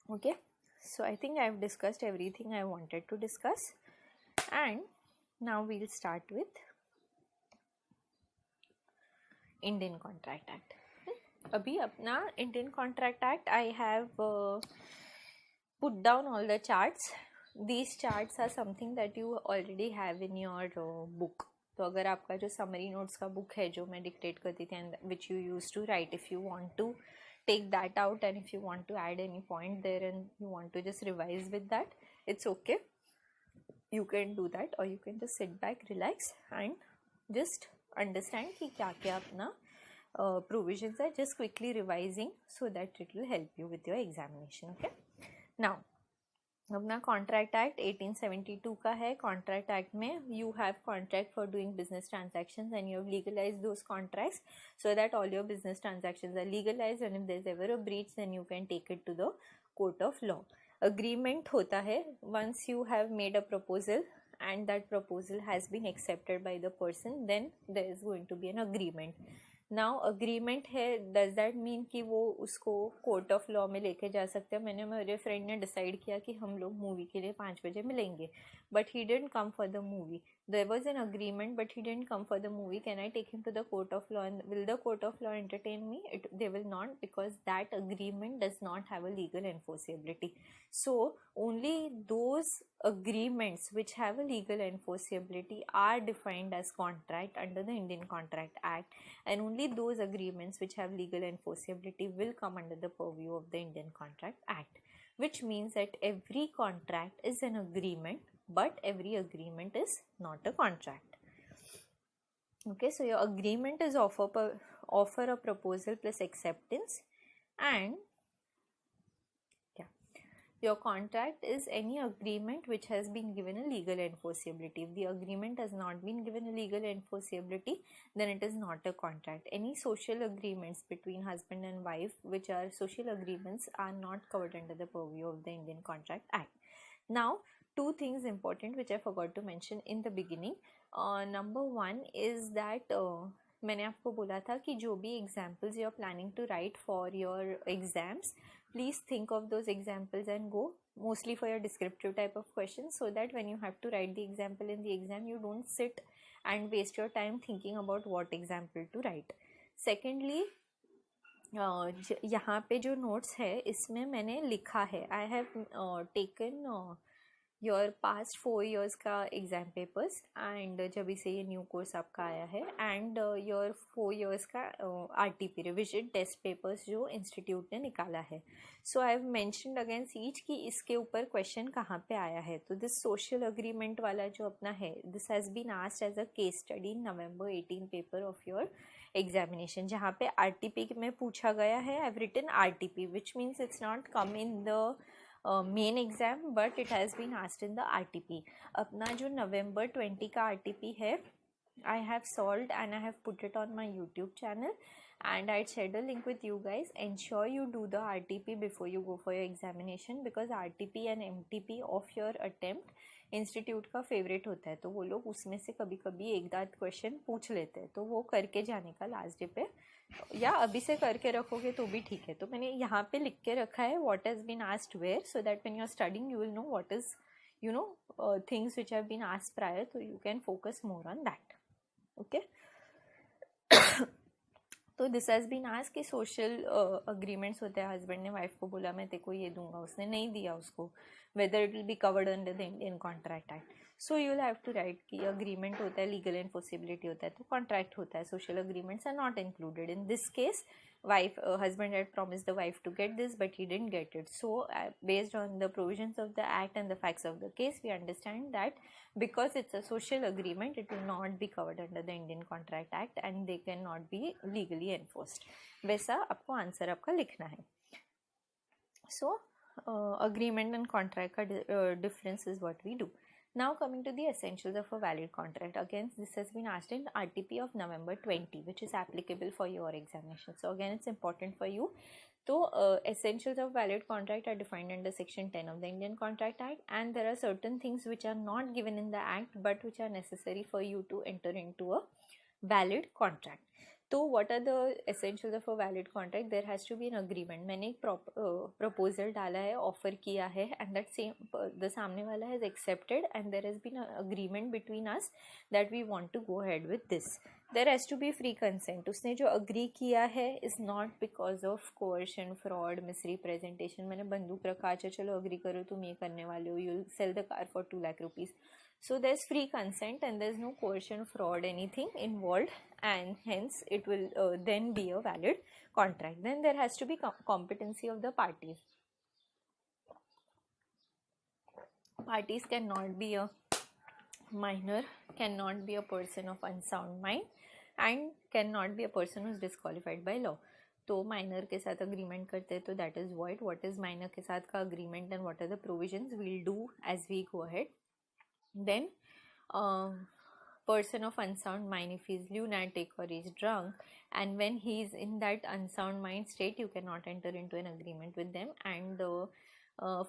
Okay, so I think I've discussed everything I wanted to discuss, and now we'll start with Indian Contract Act. अभी अपना Indian Contract Act I have put down all the charts. These charts are something that you already have in your book. तो अगर आपका जो summary notes का book है जो मैं डिक्टेट करती थी and which you use to write, if you want to take that out and if you want to add any point there and you want to just revise with that, it's okay, you can do that, or you can just sit back, relax and just understand कि क्या क्या अपना provisions है, just quickly revising so that it will help you with your examination. Okay, now अपना contract act 1872 का है. Contract act में you have contract for doing business transactions and you have legalised those contracts so that all your business transactions are legalised and if there is ever a breach then you can take it to the court of law. Agreement होता है once you have made a proposal and that proposal has been accepted by the person, then there is going to be an agreement. Now agreement है, does that mean कि वो उसको court of law में लेके जा सकते हैं. मेरे फ्रेंड ने डिसाइड किया कि हम लोग मूवी के लिए 5 बजे मिलेंगे, but he didn't come for the movie. There was an agreement but he didn't come for the movie. Can I take him to the court of law and will the court of law entertain me? They will not, because that agreement does not have a legal enforceability. So only those agreements which have a legal enforceability are defined as contract under the Indian Contract Act, and only those agreements which have legal enforceability will come under the purview of the Indian Contract Act, which means that every contract is an agreement, but every agreement is not a contract. Okay, so your agreement is offer a proposal plus acceptance, and your contract is any agreement which has been given a legal enforceability. If the agreement has not been given a legal enforceability, then it is not a contract. Any social agreements between husband and wife, which are social agreements, are not covered under the purview of the Indian Contract Act. Now, two things important which I forgot to mention in the beginning. Number one is that मैंने आपको बोला था कि जो भी examples you are planning to write for your exams, please think of those examples and go mostly for your descriptive type of questions, so that when you have to write the example in the exam, you don't sit and waste your time thinking about what example to write. Secondly, यहाँ पे जो notes है इसमें मैंने लिखा है, I have taken your past 4 years का exam papers and जब से ये न्यू कोर्स आपका आया है, एंड योर 4 years का RTP रिविजन टेस्ट पेपर्स जो इंस्टीट्यूट ने निकाला है. So I have mentioned against each कि इसके ऊपर क्वेश्चन कहाँ पे आया है. तो दिस सोशल अग्रीमेंट वाला जो अपना है, this has been asked as a case study in November 18 paper of your examination, जहाँ पे RTP में पूछा गया है. I have written RTP which means it's not come in the main exam but it has been asked in the RTP. अपना जो November 20 का RTP है, I have solved and I have put it on my YouTube channel, and I'd shared a link with you guys. Ensure you do the RTP before you go for your examination, because RTP and MTP of your attempt institute का favourite होता है, तो वो लोग उसमें से कभी कभी एक आध क्वेश्चन पूछ लेते हैं, तो वो करके जाने का लास्ट डे पे, या अभी से करके रखोगे तो भी ठीक है. तो मैंने यहाँ पे लिख के रखा है what has been asked where, so that when you are studying you will know what is things which have been asked prior, so you can focus more on that. Okay. तो दिस हैज़ बीन आस्क्ड कि social agreements होते हैं, husband ने wife को बोला मैं तेरे को ये दूंगा, उसने नहीं दिया उसको, whether it will be covered under the Indian contract act. So you will have to write कि अग्रीमेंट होता है, लीगल एनफोर्सिबिलिटी होता है, तो कॉन्ट्रैक्ट होता है. Social agreements are not included in this case. Husband had promised the wife to get this, but he didn't get it. So based on the provisions of the act and the facts of the case, we understand that because it's a social agreement, it will not be covered under the Indian Contract Act and they cannot be legally enforced. वैसा आपको answer आपका लिखना है. So agreement and contract का difference is what we do. Now coming to the essentials of a valid contract. Again, this has been asked in RTP of November 20, which is applicable for your examination. So again, it's important for you. So essentials of valid contract are defined under section 10 of the Indian Contract Act, and there are certain things which are not given in the act but which are necessary for you to enter into a valid contract. तो what are the essentials of a valid contract? There has to be an agreement. मैंने एक proposal डाला है, offer किया है, and that same the सामने वाला has accepted, and there has been an agreement between us that we want to go ahead with this. There has to be free consent. उसने जो agree किया है is not because of coercion, fraud, misrepresentation. मैंने बंदूक रखा, अच्छा चलो agree करो, तुम ये करने वाले हो, you'll sell the car for 2 lakh rupees. So there's free consent and there's no coercion, fraud, anything involved, and hence it will then be a valid contract. Then there has to be competency of the parties. Parties cannot be a minor, cannot be a person of unsound mind, and cannot be a person who is disqualified by law. तो minor के साथ agreement करते हैं तो that is void. What is minor के साथ का agreement and what are the provisions we'll do as we go ahead. Then person of unsound mind, if he is lunatic or he is drunk, and when he is in that unsound mind state, you cannot enter into an agreement with them. And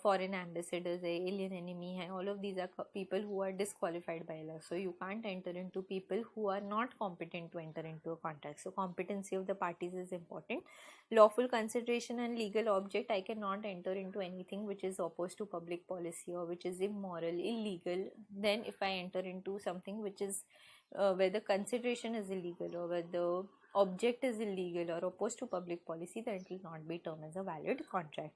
foreign ambassadors, alien enemy hai, all of these are people who are disqualified by law, so you can't enter into people who are not competent to enter into a contract. So competency of the parties is important. Lawful consideration and legal object, I cannot enter into anything which is opposed to public policy or which is immoral, illegal. Then if I enter into something which is where the consideration is illegal or where the object is illegal or opposed to public policy, then it will not be termed as a valid contract.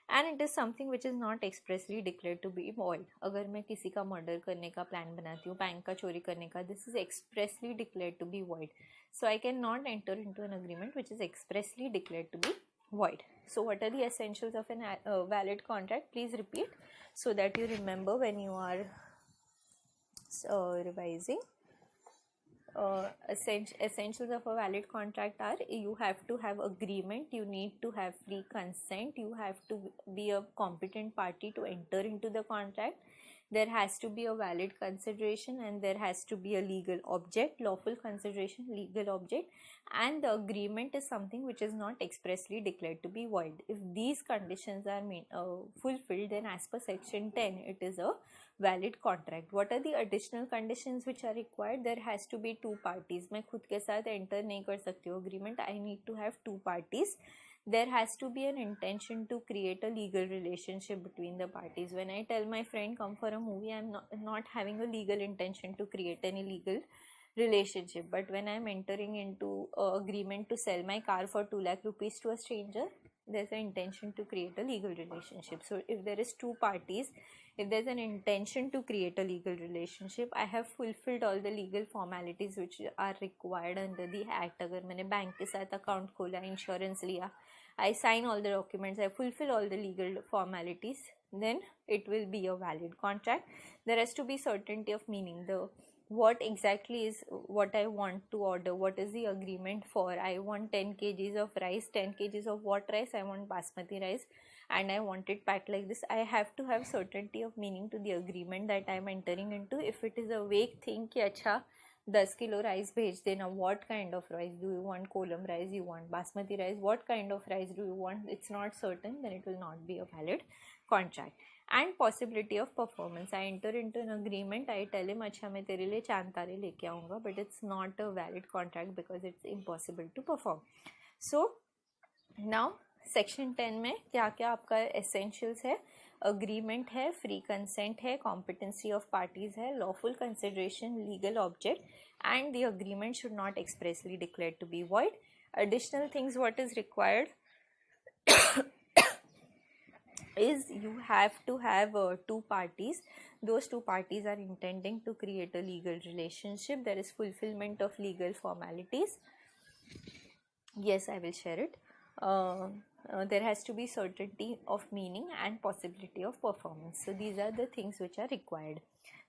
And it is something which is not expressly declared to be void. अगर मैं किसी का murder करने का plan बनाती हूँ, bank का चोरी करने का, this is expressly declared to be void. So I cannot enter into an agreement which is expressly declared to be void. So what are the essentials of a valid contract? Please repeat so that you remember when you are revising. Essentials of a valid contract are: you have to have agreement, you need to have free consent, you have to be a competent party to enter into the contract, there has to be a valid consideration, and there has to be a legal object. Lawful consideration, legal object, and the agreement is something which is not expressly declared to be void. If these conditions are fulfilled, then as per section 10 it is a valid contract. What are the additional conditions which are required? There has to be two parties. मैं खुद के साथ enter नहीं कर सकती हूँ agreement. I need to have two parties. There has to be an intention to create a legal relationship between the parties. When I tell my friend come for a movie, I am not having a legal intention to create any legal relationship. But when I am entering into an agreement to sell my car for 2 lakh rupees to a stranger, there's an intention to create a legal relationship. So if there is two parties, if there's an intention to create a legal relationship, I have fulfilled all the legal formalities which are required under the act. अगर मैंने bank के साथ account खोला, insurance लिया, I sign all the documents, I fulfill all the legal formalities, then it will be a valid contract. There has to be certainty of meaning. What exactly is what I want to order, what is the agreement for. I want 10 kgs of rice. 10 kgs of what rice? I want basmati rice, and I want it packed like this. I have to have certainty of meaning to the agreement that I am entering into. If it is a vague thing कि अच्छा 10 kilo rice भेज देना, what kind of rice do you want? Kolam rice, you want basmati rice, what kind of rice do you want? It's not certain, then it will not be a valid contract. And possibility of performance. I enter into an agreement, I tell him अच्छा मैं तेरे लिए चांद तारे लेके आऊँगा, but it's not a valid contract because it's impossible to perform. So now section 10 में क्या क्या आपका essentials है? Agreement है, free consent है, competency of parties है, lawful consideration, legal object, and the agreement should not expressly declared to be void. Additional things what is required is you have to have two parties. Those two parties are intending to create a legal relationship. There is fulfillment of legal formalities. Yes, I will share it. There has to be certainty of meaning and possibility of performance. So these are the things which are required.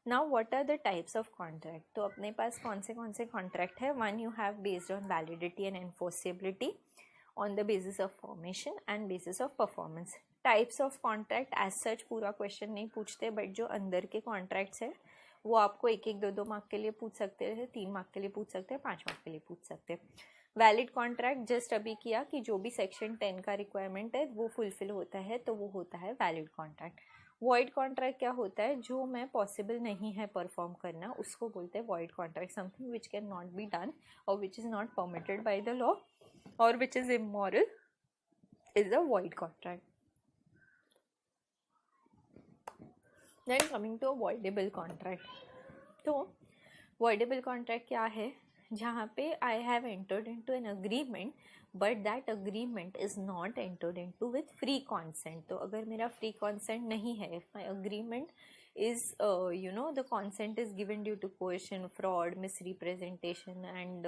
Now what are the types of contract? तो अपने पास कौन से contract है? One, you have based on validity and enforceability on the basis of formation and basis of performance. Types of contract as such पूरा question नहीं पूछते, but जो अंदर के कॉन्ट्रैक्ट्स है वो आपको 1-1, 2-2 मार्क के लिए पूछ सकते हैं, 3 मार्क के लिए पूछ सकते हैं, 5 मार्क के लिए पूछ सकते हैं. वैलिड कॉन्ट्रैक्ट जस्ट अभी किया कि जो भी सेक्शन 10 का रिक्वायरमेंट है वो फुलफिल होता है तो वो होता है वैलिड कॉन्ट्रैक्ट। वॉइड कॉन्ट्रैक्ट क्या होता है, जो मैं पॉसिबल नहीं है परफॉर्म करना, उसको बोलते हैं void contract. Something which can not be done or which is not permitted by the law or which is immoral is a void contract. Then coming to voidable contract, तो voidable contract क्या है, जहाँ पे I have entered into an agreement but that agreement is not entered into with free consent. तो अगर मेरा free consent नहीं है, if my agreement is the consent is given due to coercion, fraud, misrepresentation and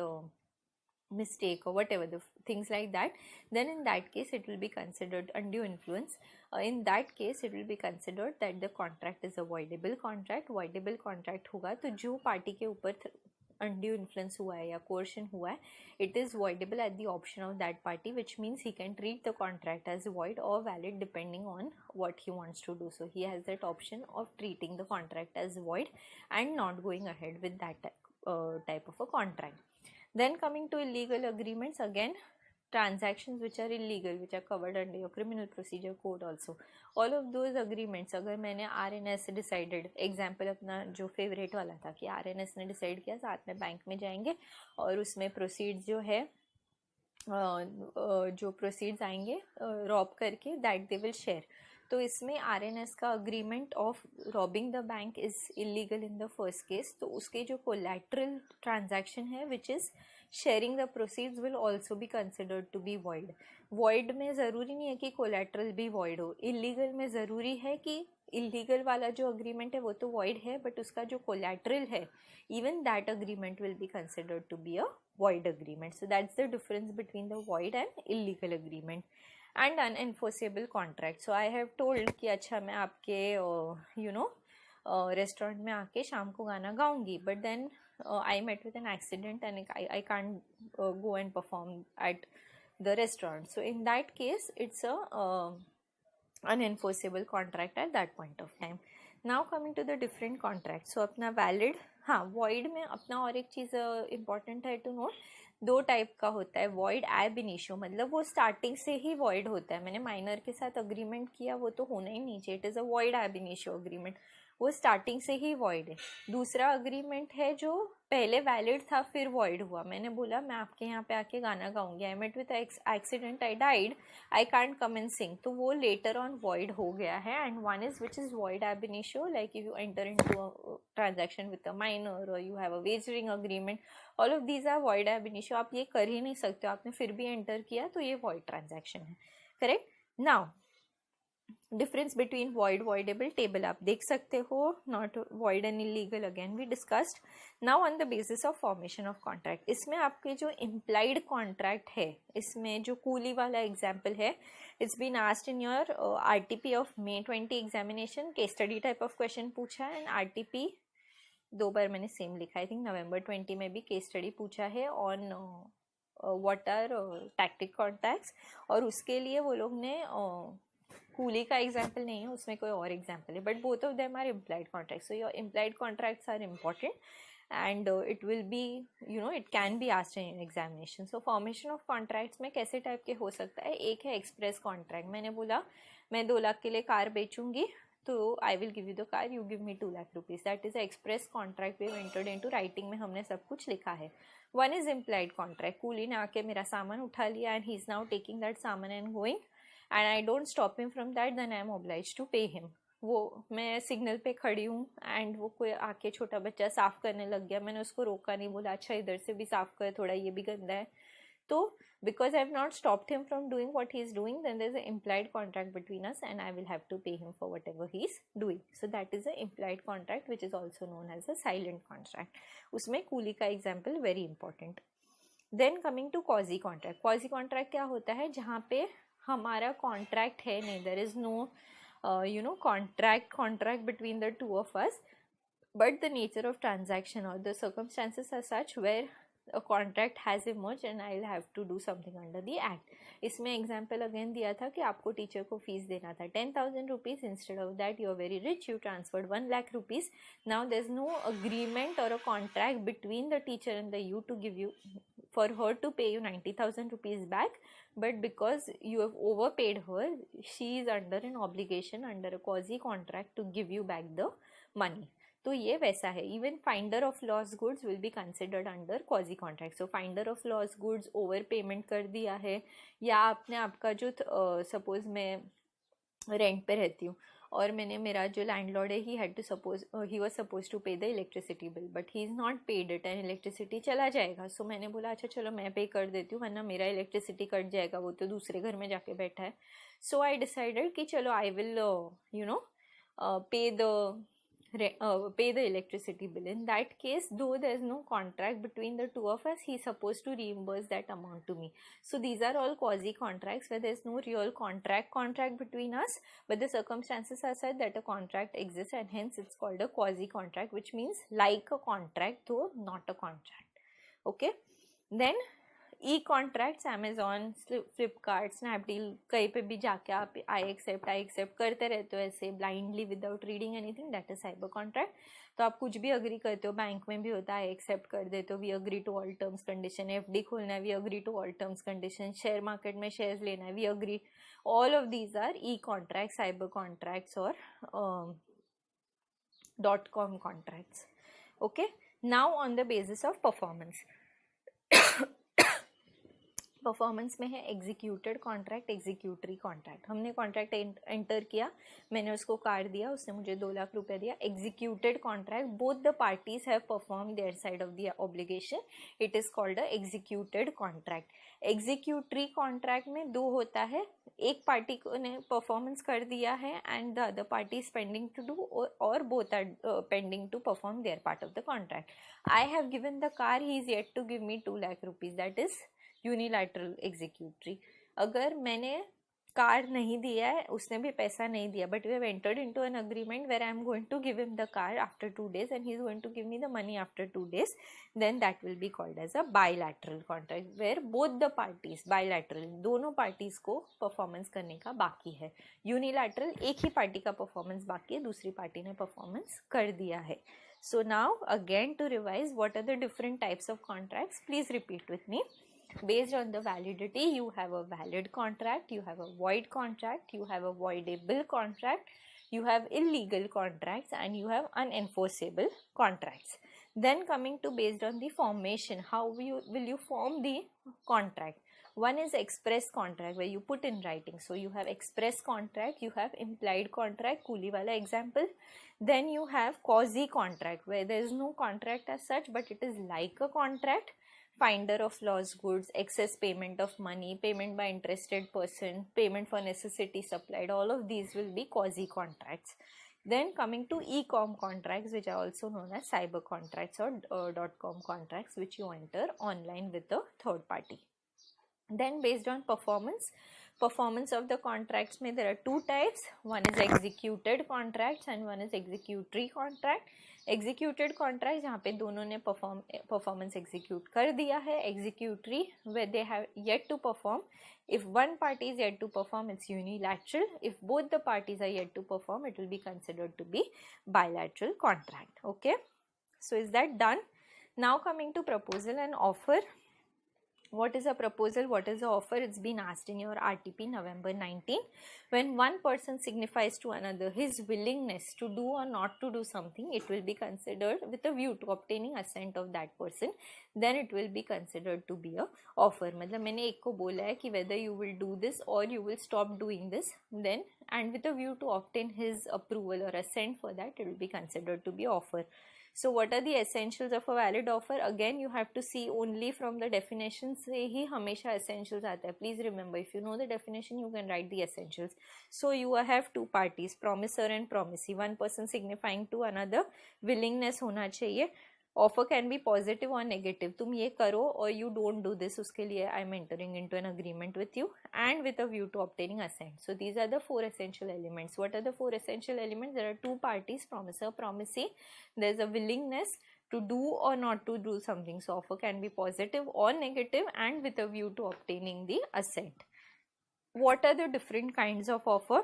mistake or whatever the things like that, then in that case it will be considered undue influence. In that case it will be considered that the contract is a voidable contract. voidable contract होगा तो जो party के ऊपर undue influence हुआ है या coercion हुआ है, it is voidable at the option of that party, which means he can treat the contract as void or valid depending on what he wants to do. So he has that option of treating the contract as void and not going ahead with that type of a contract. Then coming to illegal agreements, again transactions which are illegal, which are covered under your criminal procedure code also. All of those agreements, अगर मैंने RNS decided, example अपना जो favourite वाला था कि RNS ने decide किया साथ में बैंक में जाएंगे और उसमें प्रोसीड्स जो है जो प्रोसीड्स आएंगे रॉब करके दैट दे विल शेयर, तो इसमें RNS का agreement of robbing the bank is illegal in the first case. तो उसके जो कोलैटरल ट्रांजैक्शन है which is sharing the proceeds will also be considered to be void. Void में ज़रूरी नहीं है कि कोलैटरल भी वॉइड हो, इलीगल में ज़रूरी है कि इलीगल वाला जो अग्रीमेंट है वो तो वॉइड है बट उसका जो कोलैटरल है even that agreement will be considered to be a void agreement. So that's the difference between the void and illegal agreement. And unenforceable contract. So I have told कि अच्छा मैं आपके restaurant में आके शाम को गाना गाऊंगी, but then I met with an accident and I can't go and perform at the restaurant. So in that case it's a unenforceable contract at that point of time. Now coming to the different contracts. So अपना valid, हाँ void में अपना और एक चीज़ important है to note, दो type का होता है। void ab initio, मतलब वो स्टार्टिंग से ही void होता है। मैंने माइनर के साथ अग्रीमेंट किया वो तो होना ही नहीं चाहिए, it is a void ab initio agreement, वो स्टार्टिंग से ही void है। दूसरा अग्रीमेंट है जो पहले वैलिड था फिर void हुआ, मैंने बोला मैं आपके यहाँ पे आके गाना गाऊंगी, I met with accident, I died, I can't come and sing, तो वो लेटर ऑन void हो गया है। And one is which is void ab initio, like if you enter into a transaction with a minor or you have a wagering agreement, all of these are void ab initio। आप ये कर ही नहीं सकते, आपने फिर भी enter किया तो ये void transaction है, correct. Now difference between void voidable table आप देख सकते हो, not void and illegal again we discussed. Now on the basis of formation of contract, इसमें आपके जो इम्प्लाइड कॉन्ट्रैक्ट है, इसमें जो कूली वाला एग्जाम्पल है, it's been asked in your RTP of May 20 examination, case study type of question पूछा है। एंड RTP दो बार मैंने सेम लिखा, आई थिंक November 20 में भी केस स्टडी पूछा है on what are tactic contracts, और उसके लिए वो लोग ने कूली का एग्जाम्पल नहीं है, उसमें कोई और एग्जाम्पल है, but both of them are implied contracts. So your implied contracts are important and it will be it can be asked in examination. So formation of contracts में कैसे टाइप के हो सकता है, एक है एक्सप्रेस कॉन्ट्रैक्ट, मैंने बोला मैं 2 लाख के लिए कार बेचूंगी तो I will give you the car, you give me 2 lakh rupees, that is express contract, we have entered into writing में हमने सब कुछ लिखा है। वन इज इम्प्लाइड कॉन्ट्रैक्ट, कूली ने आके मेरा सामान उठा लिया and he is now taking that सामान and going and I don't stop him from that, then I am obliged to pay him. वो मैं सिग्नल पे खड़ी हूँ एंड वो कोई आके छोटा बच्चा साफ करने लग गया, मैंने उसको रोका नहीं, बोला अच्छा इधर से भी साफ कर, थोड़ा ये भी गंदा है, तो because I have not stopped him from doing what he is doing, then there is an implied contract between us and I will have to pay him for whatever he is doing. So that is an implied contract which is also known as a silent contract. उसमें कूली का example very important. Then coming to quasi contract, quasi contract क्या होता है, जहाँ पे हमारा contract है नहीं, there is no contract between the two of us, but the nature of transaction और the circumstances are such where a contract has emerged and I'll have to do something under the act. इसमें example again दिया था कि आपको teacher को fees देना था 10,000 rupees, instead of that you are very rich, you transferred 1 lakh rupees. Now there is no agreement or a contract between the teacher and the you to give you for her to pay you 90,000 rupees back, but because you have overpaid her, she is under an obligation, under a quasi contract to give you back the money. तो ये वैसा है. Even finder of lost goods will be considered under quasi contract. So finder of lost goods over payment कर दिया है, या आपने आपका जो सपोज मैं रेंट पे रहती हूँ और मैंने मेरा जो लैंडलॉर्ड है he was suppose to pay the electricity bill, but he is not paid it and electricity चला जाएगा. सो मैंने बोला अच्छा चलो मैं पे कर देती हूँ वरना मेरा इलेक्ट्रिसिटी कट जाएगा, वो तो दूसरे घर में जाके बैठा है. सो आई डिसाइडेड कि चलो I will pay the electricity bill. In that case, though there is no contract between the two of us, he is supposed to reimburse that amount to me. So these are all quasi contracts where there is no real contract between us, but the circumstances are such that a contract exists, and hence it's called a quasi contract, which means like a contract though not a contract. Okay, then E contracts, Amazon, Flipkart, Snapdeal, कहीं पे भी जाके आप I accept करते रहते हो ऐसे blindly without reading anything, that is cyber contract. तो आप कुछ भी अग्री करते हो, बैंक में भी होता है एक्सेप्ट कर देते हो, we agree to all terms condition, FD खोलना है we agree to all terms condition, share market में शेयर्स लेना है we agree. All of these are e contract, cyber contracts और .com contracts. Okay, now on the basis of performance. Performance में है executed contract, executory contract. हमने contract enter किया, मैंने उसको कार दिया, उसने मुझे 2 लाख रुपए दिया. Executed contract, both the parties have perform their side of the obligation, it is called a executed contract. Executory contract में 2 होता है, एक पार्टी ने परफॉर्मेंस कर दिया है and the other party is pending to do, और both are pending to perform their part of the contract. I have given the car, he is yet to give me 2 lakh rupees, that is unilateral executory. अगर मैंने car नहीं दिया है, उसने भी पैसा नहीं दिया, but we have entered into an agreement where I am going to give him the car after 2 days and he is going to give me the money after 2 days, then that will be called as a bilateral contract where both the parties, bilateral दोनों parties को performance करने का बाकी है. Unilateral एक ही party का performance बाकी है, दूसरी पार्टी ने परफॉर्मेंस कर दिया है. So now again to revise, what are the different types of contracts? Please repeat with me. Based on the validity, you have a valid contract, you have a void contract, you have a voidable contract, you have illegal contracts, and you have unenforceable contracts. Then coming to based on the formation, how will you form the contract? One is express contract where you put in writing. So you have express contract, you have implied contract, coolie वाला example. Then you have quasi contract where there is no contract as such, but it is like a contract. Finder of lost goods, excess payment of money, payment by interested person, payment for necessity supplied, all of these will be quasi contracts. Then coming to e-com contracts, which are also known as cyber contracts or .com contracts, which you enter online with a third party. Then based on performance of the contracts में there are 2 types. One is executed contracts and one is executory contract. Executed contract जहाँ पे दोनों ने performance execute कर दिया है. Executory where they have yet to perform. If one party is yet to perform, it's unilateral. If both the parties are yet to perform, it will be considered to be bilateral contract. Okay, so is that done? Now coming to proposal and offer. What is a proposal? What is the offer? It's been asked in your RTP November 19. When one person signifies to another his willingness to do or not to do something, it will be considered with a view to obtaining assent of that person. Then it will be considered to be a offer. मतलब मैंने एक को बोला है कि whether you will do this or you will stop doing this, then and with a view to obtain his approval or assent for that, it will be considered to be offer. So what are the essentials of a valid offer? Again, you have to see only from the definition से ही हमेशा essentials आता है. Please remember, if you know the definition, you can write the essentials. So you have 2 parties, promisor and promisee. One person signifying to another willingness होना चाहिए. Offer can be positive or negative. तुम ये करो or you don't do this. उसके लिए I am entering into an agreement with you and with a view to obtaining assent. So these are the 4 essential elements. What are the 4 essential elements? There are 2 parties, promisor, promisee. There is a willingness to do or not to do something. So offer can be positive or negative and with a view to obtaining the assent. What are the different kinds of offer?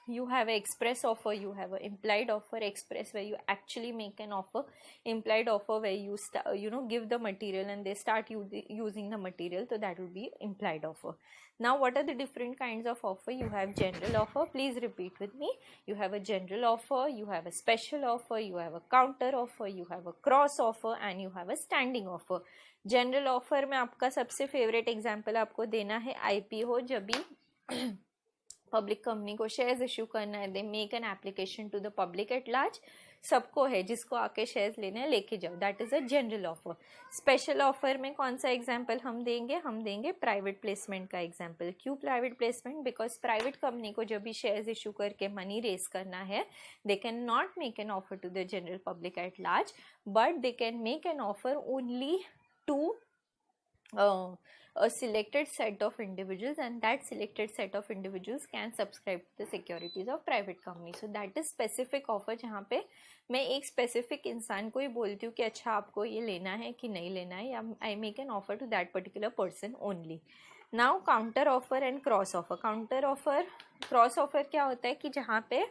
you have an express offer, you have an implied offer. Express where you actually make an offer, implied offer where you give the material and they start using the material, so that would be implied offer. Now what are the different kinds of offer? You have general offer, please repeat with me. You have a general offer, you have a special offer, you have a counter offer, you have a cross offer and you have a standing offer. General offer में आपका सबसे favourite example आपको देना है IPO, जब भी public company को shares issue करना है, they make an application to the public at large, सबको है जिसको आके शेयर्स लेने हैं लेके जाओ, that is a general offer. Special offer में कौन सा एग्जांपल हम देंगे प्राइवेट प्लेसमेंट का एग्जांपल. क्यों private placement? Because private company को जब भी शेयर्स इशू करके मनी रेज करना है, they can not make an offer to the general public at large, but they can make an offer only to a selected set of individuals, and that selected set of individuals can subscribe to the securities of private company. So that is specific offer, जहाँ पे मैं एक specific इंसान को ही बोलती हूँ कि अच्छा आपको ये लेना है कि नहीं लेना है, या I make an offer to that particular person only. Now counter offer and cross offer. counter offer, cross offer क्या होता है कि जहाँ पे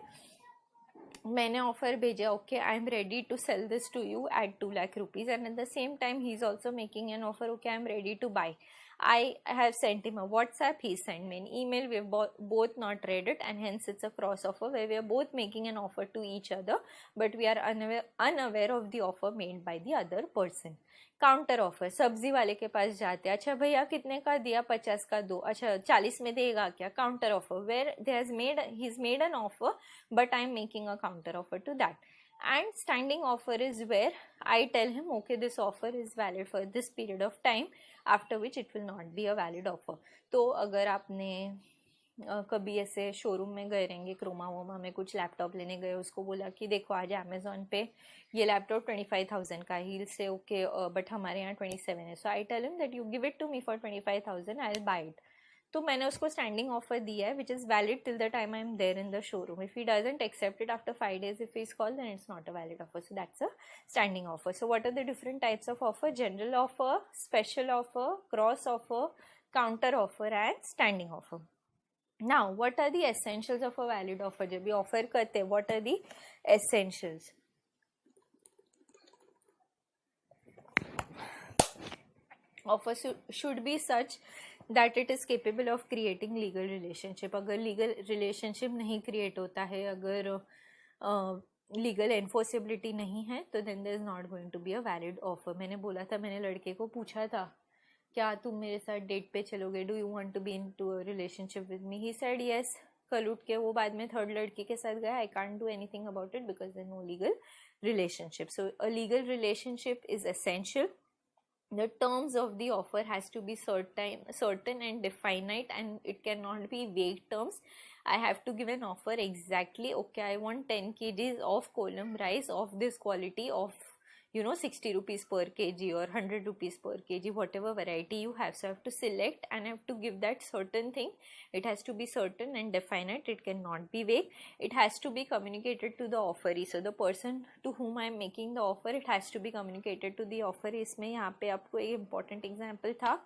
मैंने ऑफर भेजा, okay I am ready to sell this to you at 2 lakh rupees, and at the same time he is also making an offer, okay I am ready to buy. I have sent him a WhatsApp, he sent me an email, we have both not read it, and hence it's a cross offer where we are both making an offer to each other, but we are unaware of the offer made by the other person. Counter offer, सब्जी वाले के पास जाते हैं, अच्छा भैया कितने का दिया, 50 का दो, अच्छा 40 में देगा क्या. Counter offer where he has made an offer but I am making a counter offer to that. And standing offer is where I tell him okay this offer is valid for this period of time, after which it will not be a valid offer. तो अगर आपने कभी ऐसे showroom में गए रहेंगे, Croma वोमा में कुछ लैपटॉप लेने गए, उसको बोला कि देखो आज अमेजोन पे ये लैपटॉप 25,000 का, ही से ओके बट हमारे यहाँ 27 है, so I tell him that you give it to me for 25,000, I will buy it. तो मैंने उसको स्टैंडिंग ऑफर दिया है which is valid till the time I am there in the showroom. If he doesn't accept it after 5 days, if he is called, then it's not a valid offer. So that's a standing offer. So what are the different types of offer? General offer, special offer, cross offer, counter offer and standing offer. Now what are the essentials of a valid offer? जब भी offer करते हैं, what are the essentials? Offer should be such that it is capable of creating legal relationship. अगर legal relationship नहीं create होता है, अगर legal enforceability नहीं है, तो then there is not going to be a valid offer. मैंने बोला था, मैंने लड़के को पूछा था क्या तुम मेरे साथ डेट पे चलोगे, do you want to be into a relationship with me. He said yes. कल उठ के वो बाद में थर्ड लड़की के साथ गया. I can't do anything about it because there no legal relationship. So a legal relationship is essential. The terms of the offer has to be certain and definite, and it cannot be vague terms. I have to give an offer exactly, okay I want 10 kgs of column rice of this quality of 60 rupees per kg or 100 rupees per kg, whatever variety you have. So I have to select and I have to give that certain thing. It has to be certain and definite. It cannot be vague. It has to be communicated to the offeree. So the person to whom I am making the offer, it has to be communicated to the offeree. इसमें यहाँ पे आपको एक important example था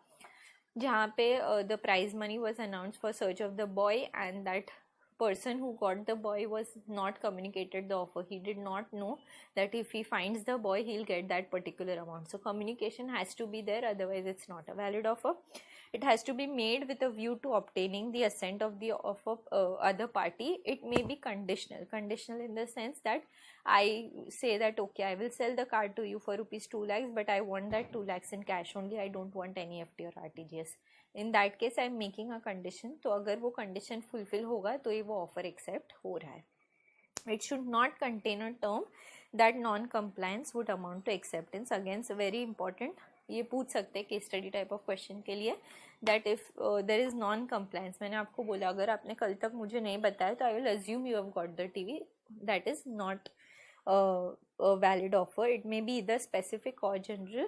जहाँ पे the prize money was announced for search of the boy, and that person who got the boy was not communicated the offer. He did not know that if he finds the boy, he'll get that particular amount. So communication has to be there, otherwise it's not a valid offer. It has to be made with a view to obtaining the assent of the other party. It may be conditional in the sense that I say that okay I will sell the car to you for rupees 2 lakhs, but I want that 2 lakhs in cash only. I don't want any FD or RTGS. In that case I am making a condition. तो अगर वो condition fulfill होगा तो ये वो offer accept हो रहा है. It should not contain a term that non-compliance would amount to acceptance. Again it's very important. ये पूछ सकते हैं case study type of question के लिए that if there is non-compliance. मैंने आपको बोला अगर आपने कल तक मुझे नहीं बताया तो I will assume you have got the TV. That is not a valid offer. It may be either specific or general.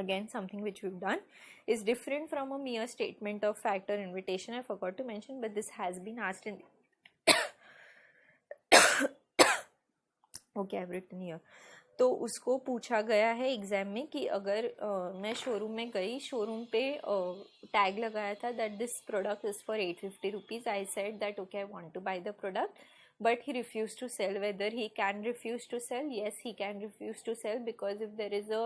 Again something which we've done is different from a mere statement of fact or invitation. I forgot to mention, but this has been asked in okay I've written here. तो उसको पूछा गया है exam में कि अगर मैं showroom में गई, शोरूम पे टैग लगाया था that this product is for 850 rupees. I said that okay I want to buy the product, but he refused to sell. Whether he can refuse to sell? Yes, he can refuse to sell, because if there is a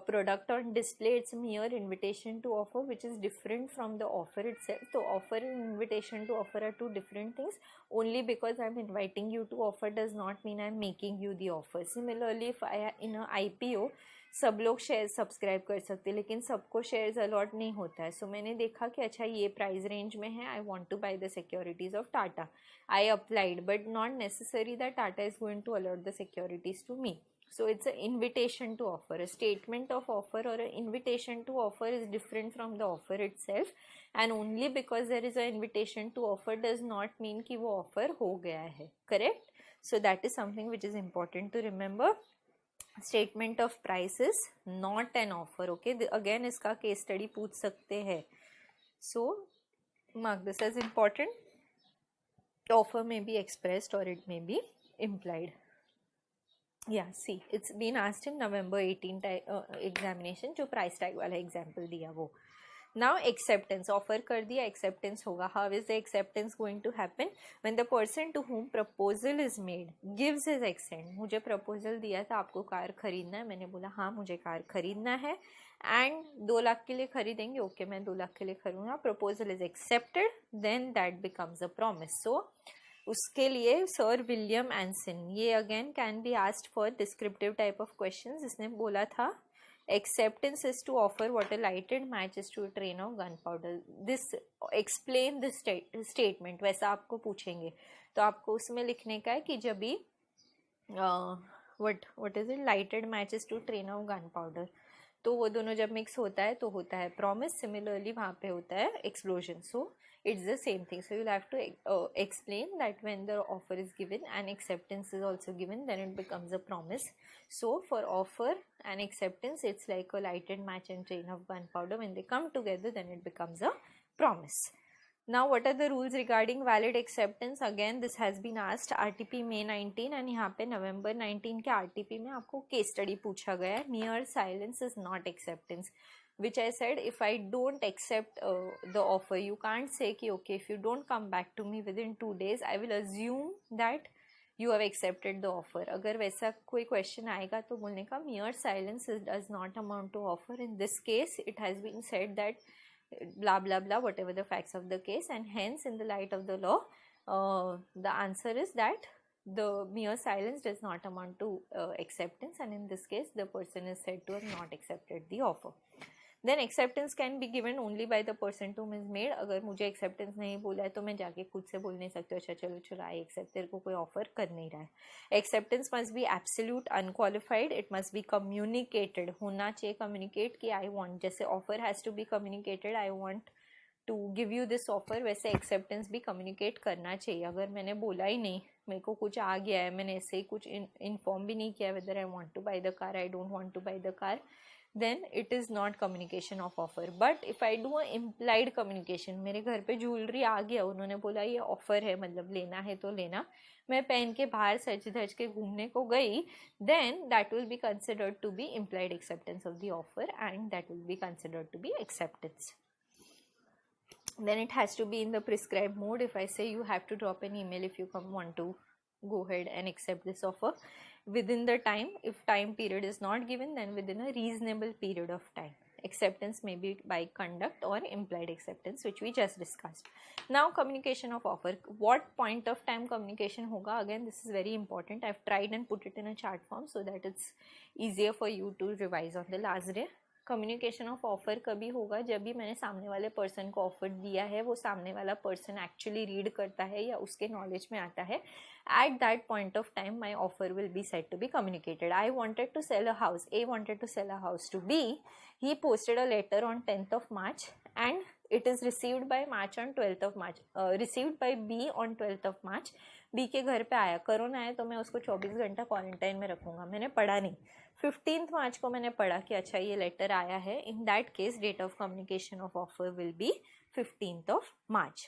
product on display, it's a mere invitation to offer, which is different from the offer itself. So offer and invitation to offer are two different things. Only because I'm inviting you to offer does not mean I'm making you the offer. Similarly, if I in a IPO, सब लोग share subscribe कर सकते हैं, लेकिन सबको shares allot नहीं होता है. सो मैंने देखा कि अच्छा ये प्राइस रेंज में है, I want to buy the securities of Tata. I applied, but not necessary that Tata is going to allot the securities to me. So it's an invitation to offer. A statement of offer or an invitation to offer is different from the offer itself, and only because there is an invitation to offer does not mean कि वो offer हो गया है. Correct? So that is something which is important to remember. Statement of price is not an offer. Okay, again इसका case study पूछ सकते हैं. So mark this as important. Offer may be expressed or it may be implied. Yeah, see, it's been asked in November 18 examination, जो price tag वाला example दिया वो. Now acceptance, offer कर दिया, acceptance होगा. How is the acceptance going to happen? When the person to whom proposal is made gives his assent. मुझे proposal दिया था, आपको कार खरीदना है, मैंने बोला हाँ मुझे कार खरीदना है, and 2 लाख के लिए खरीदेंगे, ओके मैं 2 लाख के लिए खरीदूंगा. Proposal is accepted, then that becomes a promise. So उसके लिए सर विलियम एंसन, ये again can be asked for descriptive type of questions. इसने बोला था acceptance is to offer what a lighted match is to a train of gunpowder. This explain this statement. वैसा आपको पूछेंगे तो आपको उसमें लिखने का है कि जब भी what is it, lighted matches to train of gunpowder, तो वो दोनों जब मिक्स होता है तो होता है प्रॉमिस. सिमिलरली वहाँ पे होता है explosion. So it's the same thing. So you'll have to explain that when the offer is given and acceptance is also given, then it becomes a promise. So for offer and acceptance, it's like a lighted match and train of gunpowder. When they come together, then it becomes a promise. Now what are the rules regarding valid acceptance? Again this has been asked RTP May 19 and यहाँ पे November 19 के RTP में आपको case study पूछा गया है. Mere silence is not acceptance, which I said, if I don't accept the offer, you can't say कि okay, if you don't come back to me within 2 days, I will assume that you have accepted the offer. अगर वैसा कोई question आएगा तो बोलने का mere silence does not amount to offer. In this case, it has been said that blah blah blah, whatever the facts of the case, and hence in the light of the law, the answer is that the mere silence does not amount to acceptance, and in this case the person is said to have not accepted the offer. Then acceptance can be given only by the person to whom is made. अगर मुझे acceptance नहीं बोला है तो मैं जाके खुद से बोल नहीं सकती अच्छा चलो चलो I accept, तेरे को कोई offer कर नहीं रहा है. Acceptance must be absolute, unqualified. It must be communicated. होना चाहिए communicate कि I want, जैसे offer has to be communicated, I want to give you this offer, वैसे acceptance भी communicate करना चाहिए. अगर मैंने बोला ही नहीं, मेरे को कुछ आ गया है, मैंने ऐसे ही कुछ inform भी नहीं किया whether I want to buy the car, I don't want to buy the car, then it is not communication of offer. But if I do a implied communication, मेरे घर पे ज्वेलरी आ गया, उन्होंने बोला ये ऑफर है, मतलब लेना है तो लेना, मैं पहन के बाहर सज धज के घूमने को गई, then that will be considered to be implied acceptance of the offer, and that will be considered to be acceptance. Then it has to be in the prescribed mode. If I say you have to drop an email if you want to go ahead and accept this offer within the time, if time period is not given, then within a reasonable period of time. Acceptance may be by conduct or implied acceptance, which we just discussed. Now communication of offer. What point of time communication hoga? Again, this is very important. I've tried and put it in a chart form so that it's easier for you to revise on the last day. Communication of offer कभी होगा जब भी मैंने सामने वाले person को offer दिया है, वो सामने वाला पर्सन एक्चुअली रीड करता है या उसके नॉलेज में आता है. At that point of time my offer will be said to be communicated. I wanted to sell a house, A wanted to sell a house to B. He posted a letter on 10th of March and it is received by March on 12th of March, received by B on 12th of March. B के घर पे आया, corona है तो मैं उसको 24 घंटा quarantine में रखूंगा. मैंने पढ़ा नहीं, 15th March को मैंने पढ़ा कि अच्छा ये लेटर आया है. In that case date of communication of offer will be 15th of March.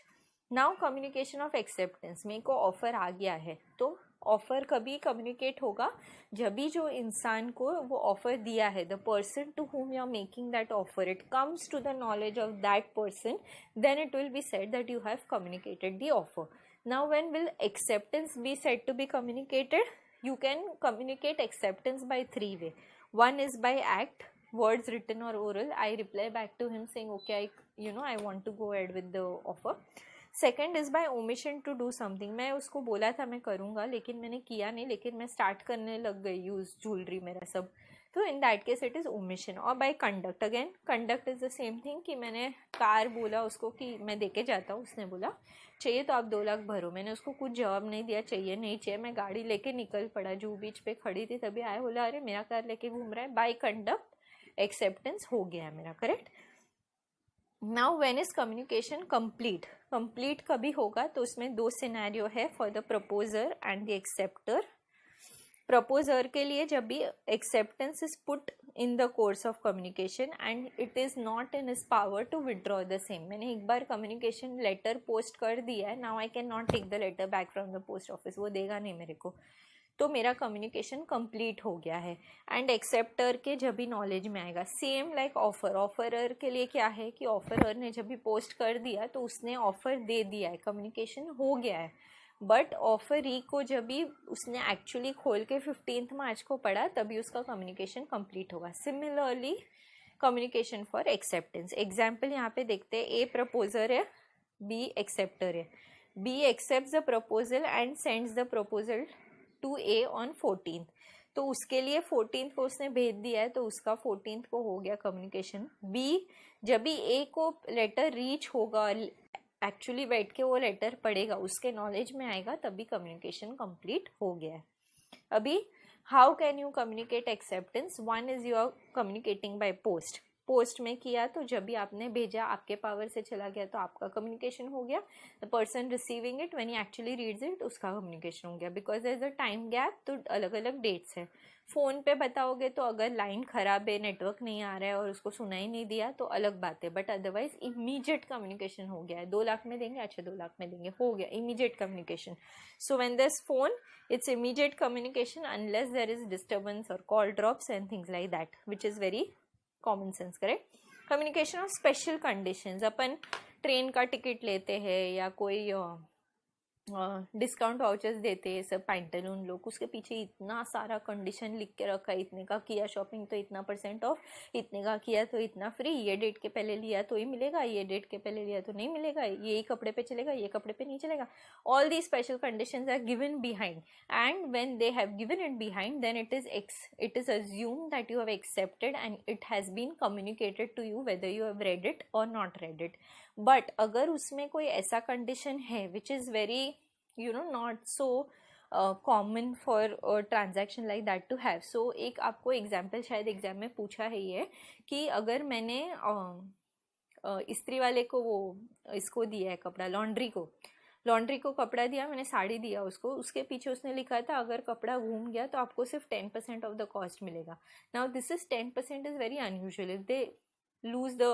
Now communication of acceptance. मेरे को ऑफर आ गया है तो ऑफर कभी कम्युनिकेट होगा जब भी जो इंसान को वो ऑफर दिया है, the person to whom you are making that offer, it comes to the knowledge of that person, then it will be said that you have communicated the offer. Now when will acceptance be said to be communicated? You can communicate acceptance by three way. One is by act, words written or oral. I reply back to him saying okay, I want to go ahead with the offer. Second is by omission to do something. मैं उसको बोला था मैं करूँगा लेकिन मैंने किया नहीं, लेकिन मैं स्टार्ट करने लग गई यूज़ ज्वेलरी मेरा सब, तो in that case it is omission. और by conduct, again conduct is the same thing कि मैंने कार बोला उसको कि मैं देके जाता हूँ, उसने बोला चाहिए तो आप 2 लाख भरो, मैंने उसको कुछ जवाब नहीं दिया चाहिए नहीं चाहिए, मैं गाड़ी लेके निकल पड़ा, जूहू बीच पे खड़ी थी, तभी आया बोला अरे मेरा कार लेके घूम रहा है. बाय कंडक्ट एक्सेप्टेंस हो गया मेरा, correct. Now when is communication complete. Complete कभी होगा तो उसमें 2 सिनेरियो है for the proposer and the acceptor. Proposer के लिए जब भी acceptance is put in the course of communication and it is not in his power to withdraw the same. मैंने एक बार कम्युनिकेशन लेटर पोस्ट कर दिया है, now I can not take the letter back from the post office, वो देगा नहीं मेरे को, तो मेरा कम्युनिकेशन कंप्लीट हो गया है. एंड एक्सेप्टर के जब भी नॉलेज में आएगा, सेम लाइक ऑफर. ऑफरर के लिए क्या है कि ऑफरर ने जब भी पोस्ट कर दिया तो उसने ऑफर दे दिया है, कम्युनिकेशन हो गया है. बट ऑफरी को जब भी उसने एक्चुअली खोल के 15 मार्च को पढ़ा तभी उसका कम्युनिकेशन कंप्लीट होगा. Similarly communication for acceptance. Example यहाँ पे देखते हैं, ए प्रपोजर है, बी एक्सेप्टर है. B accept the proposal and sends the proposal to A on 14th. तो उसके लिए 14th को उसने भेज दिया है तो उसका 14th को हो गया कम्युनिकेशन. बी जब भी ए को लेटर रीच होगा, एक्चुअली बैठ के वो लेटर पढ़ेगा, उसके नॉलेज में आएगा, तभी कम्युनिकेशन कंप्लीट हो गया है. अभी how can you communicate acceptance. One is you are communicating by post. Post में किया तो जब भी आपने भेजा आपके पावर से चला गया तो आपका कम्युनिकेशन हो गया. The person receiving it when he actually reads it उसका कम्युनिकेशन हो गया. Because there is a time gap, तो अलग अलग डेट्स है. फ़ोन पे बताओगे तो अगर लाइन ख़राब है, नेटवर्क नहीं आ रहा है और उसको सुनाई नहीं दिया तो अलग बात है, बट अदरवाइज इमीडिएट कम्युनिकेशन हो गया है. 2 लाख में देंगे, अच्छा 2 लाख में देंगे, हो गया immediate communication. So when there is phone, it's immediate communication unless there is disturbance or call drops and things like that, which is very common sense, correct. communication of special conditions. Upon train का ticket लेते हैं या कोई discount vouchers देते हैं सब pantaloon लोग, उसके पीछे इतना सारा कंडीशन लिख के रखा है, इतने का किया शॉपिंग तो इतना % ऑफ, इतने का किया तो इतना फ्री, ये डेट के पहले लिया तो ही मिलेगा, ये डेट के पहले लिया तो नहीं मिलेगा, ये कपड़े पे चलेगा, ये कपड़े पे नहीं चलेगा. All the special conditions are given behind, and when they have given it behind then it is assume that you have accepted and it has been communicated to you whether you have read it or not read it. But अगर उसमें कोई ऐसा condition है which is very not so common for transaction like that to have. सो एक आपको example शायद exam में पूछा है ये कि अगर मैंने इस्त्री वाले को वो इसको दिया है कपड़ा, लॉन्ड्री को कपड़ा दिया, मैंने साड़ी दिया उसको, उसके पीछे उसने लिखा था अगर कपड़ा घूम गया तो आपको सिर्फ 10% ऑफ द कॉस्ट मिलेगा. Now this is 10% is very unusual. If they lose the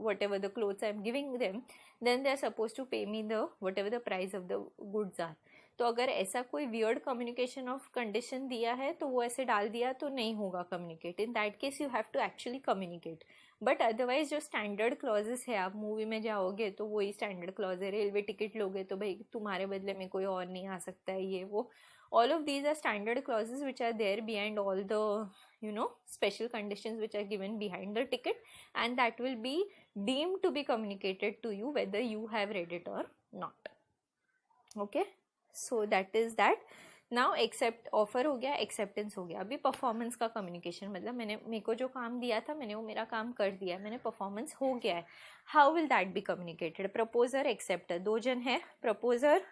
whatever the clothes I am giving them, then they are supposed to pay me the whatever the price of the goods are. तो अगर ऐसा कोई weird communication of condition दिया है तो वो ऐसे डाल दिया तो नहीं होगा communicate. In that case you have to actually communicate. But otherwise जो स्टैंडर्ड क्लॉजेस है, आप मूवी में जाओगे तो वही स्टैंडर्ड क्लॉज है. रेलवे टिकट लोगे तो भाई तुम्हारे बदले में कोई और नहीं आ सकता है, ये वो. all of these are standard clauses which are there behind all the special conditions which are given behind the ticket, and that will be deemed to be communicated to you whether you have read it or not. Okay, so that is that. Now accept offer हो गया, acceptance हो गया. अभी performance का communication, मतलब मेरे को जो काम दिया था मैंने वो मेरा काम कर दिया, मैंने परफॉर्मेंस हो गया है. How will that be communicated. Proposer acceptor, 2 जन है. Proposer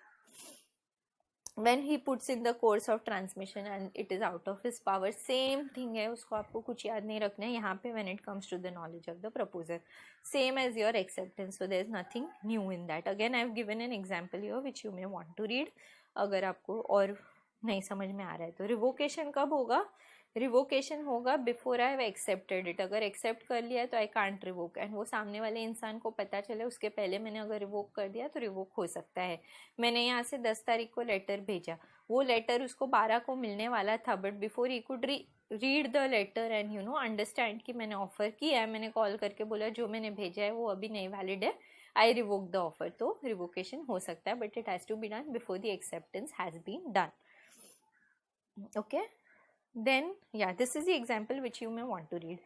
when he puts in the course of transmission and it is out of his power, same thing है, उसको आपको कुछ याद नहीं रखना है यहाँ पे. when it comes to the knowledge of the proposer, same as your acceptance, so there is nothing new in that. again I have given an example here which you may want to read अगर आपको और नहीं समझ में आ रहा है तो. Revocation कब होगा, रिवोकेशन होगा before I have accepted it. अगर एक्सेप्ट कर लिया तो आई कांट रिवोक, एंड वो सामने वाले इंसान को पता चले उसके पहले मैंने अगर रिवोक कर दिया तो रिवोक हो सकता है. मैंने यहाँ से 10 तारीख को लेटर भेजा, वो लेटर उसको 12 को मिलने वाला था, but before he could read the letter and understand कि मैंने ऑफर किया है, मैंने कॉल करके बोला जो मैंने भेजा है वो अभी नहीं वैलिड है, आई रिवोक द ऑफर. तो रिवोकेशन हो सकता है, but it has to be done before the acceptance has been done. Okay, then yeah, this is the example which you may want to read.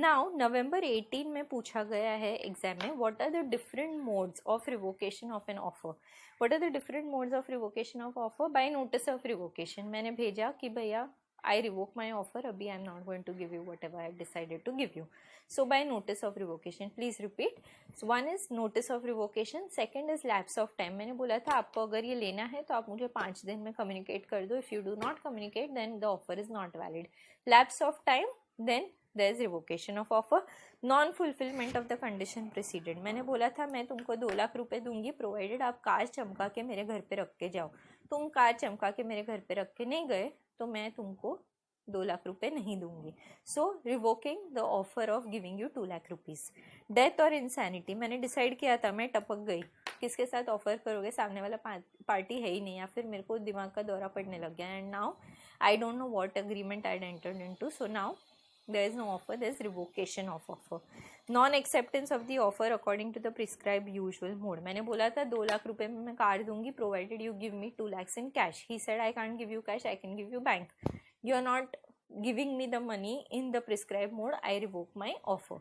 Now November 18 में पूछा गया है exam में, what are the different modes of revocation of an offer. What are the different modes of revocation of offer? By notice of revocation. मैंने भेजा कि भैया I revoke my offer, अभी I am not going to give you whatever I have decided to give you. So by notice of revocation, please repeat. So one is notice of revocation, second is lapse of time. मैंने बोला था आपको अगर ये लेना है तो आप मुझे 5 दिन में communicate कर दो. If you do not communicate, then the offer is not valid. Lapse of time, then there is revocation of offer. Non fulfilment of the condition preceded. मैंने बोला था मैं तुमको 2 लाख रुपए दूंगी प्रोवाइडेड आप कार चमका के मेरे घर पे रख के जाओ. तुम कार चमका के मेरे घर पे रख के नहीं गए तो मैं तुमको 2 लाख रुपए नहीं दूंगी. So revoking the offer of giving you 2 lakh rupees. Death और इंसैनिटी. मैंने डिसाइड किया था, मैं टपक गई, किसके साथ ऑफर करोगे, सामने वाला पार्टी है ही नहीं, या फिर मेरे को दिमाग का दौरा पड़ने लग गया, and now I don't know what agreement I entered into. So now there is no offer, there is revocation of offer. Non acceptance of the offer according to the prescribed usual mode. मैंने बोला था 2 लाख रुपए में मैं car दूंगी provided you give me 2 lakhs in cash. He said I can't give you cash, I can give you bank. You are not giving me the money in the prescribed mode, I revoke my offer.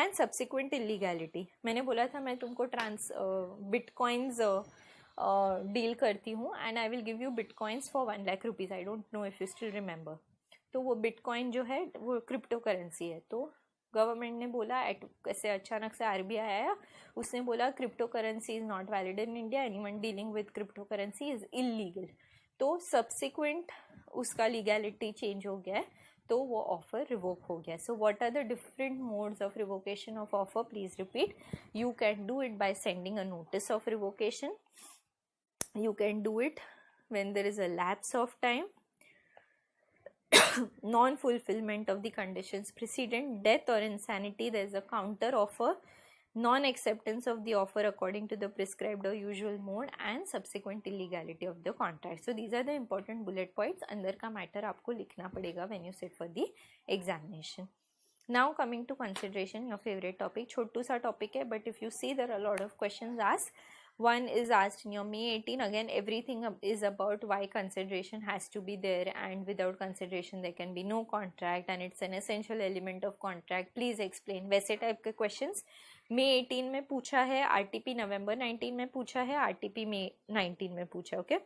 And subsequent illegality. मैंने बोला था मैं तुमको bitcoins deal करती हूँ and I will give you bitcoins for 1 lakh rupees. I don't know if you still remember. तो वो bitcoin जो है वो क्रिप्टो करेंसी है. तो गवर्नमेंट ने बोला, ऐसे अचानक से आरबीआई आया, उसने बोला crypto currency is not valid in India, anyone dealing with crypto currency is illegal. तो सब्सिक्वेंट उसका लीगैलिटी चेंज हो गया है, तो वो ऑफर रिवोक हो गया. So what are the different modes of revocation of offer? Please repeat. You can do it by sending a notice of revocation. You can do it when there is a lapse of time, non-fulfillment of the conditions precedent, death or insanity, there is a counter offer, non-acceptance of the offer according to the prescribed or usual mode, and subsequent illegality of the contract. So these are the important bullet points. अंदर का matter आपको लिखना पड़ेगा when you sit for the examination. Now coming to consideration, your favorite topic. छोटू सा topic है, but if you see there are a lot of questions asked. One is asked in your May 18. Again, everything is about why consideration has to be there, and without consideration there can be no contract, and it's an essential element of contract. Please explain. वैसे type के questions May 18 में पूछा है, RTP November 19 में पूछा है, RTP May 19 में पूछा. Okay,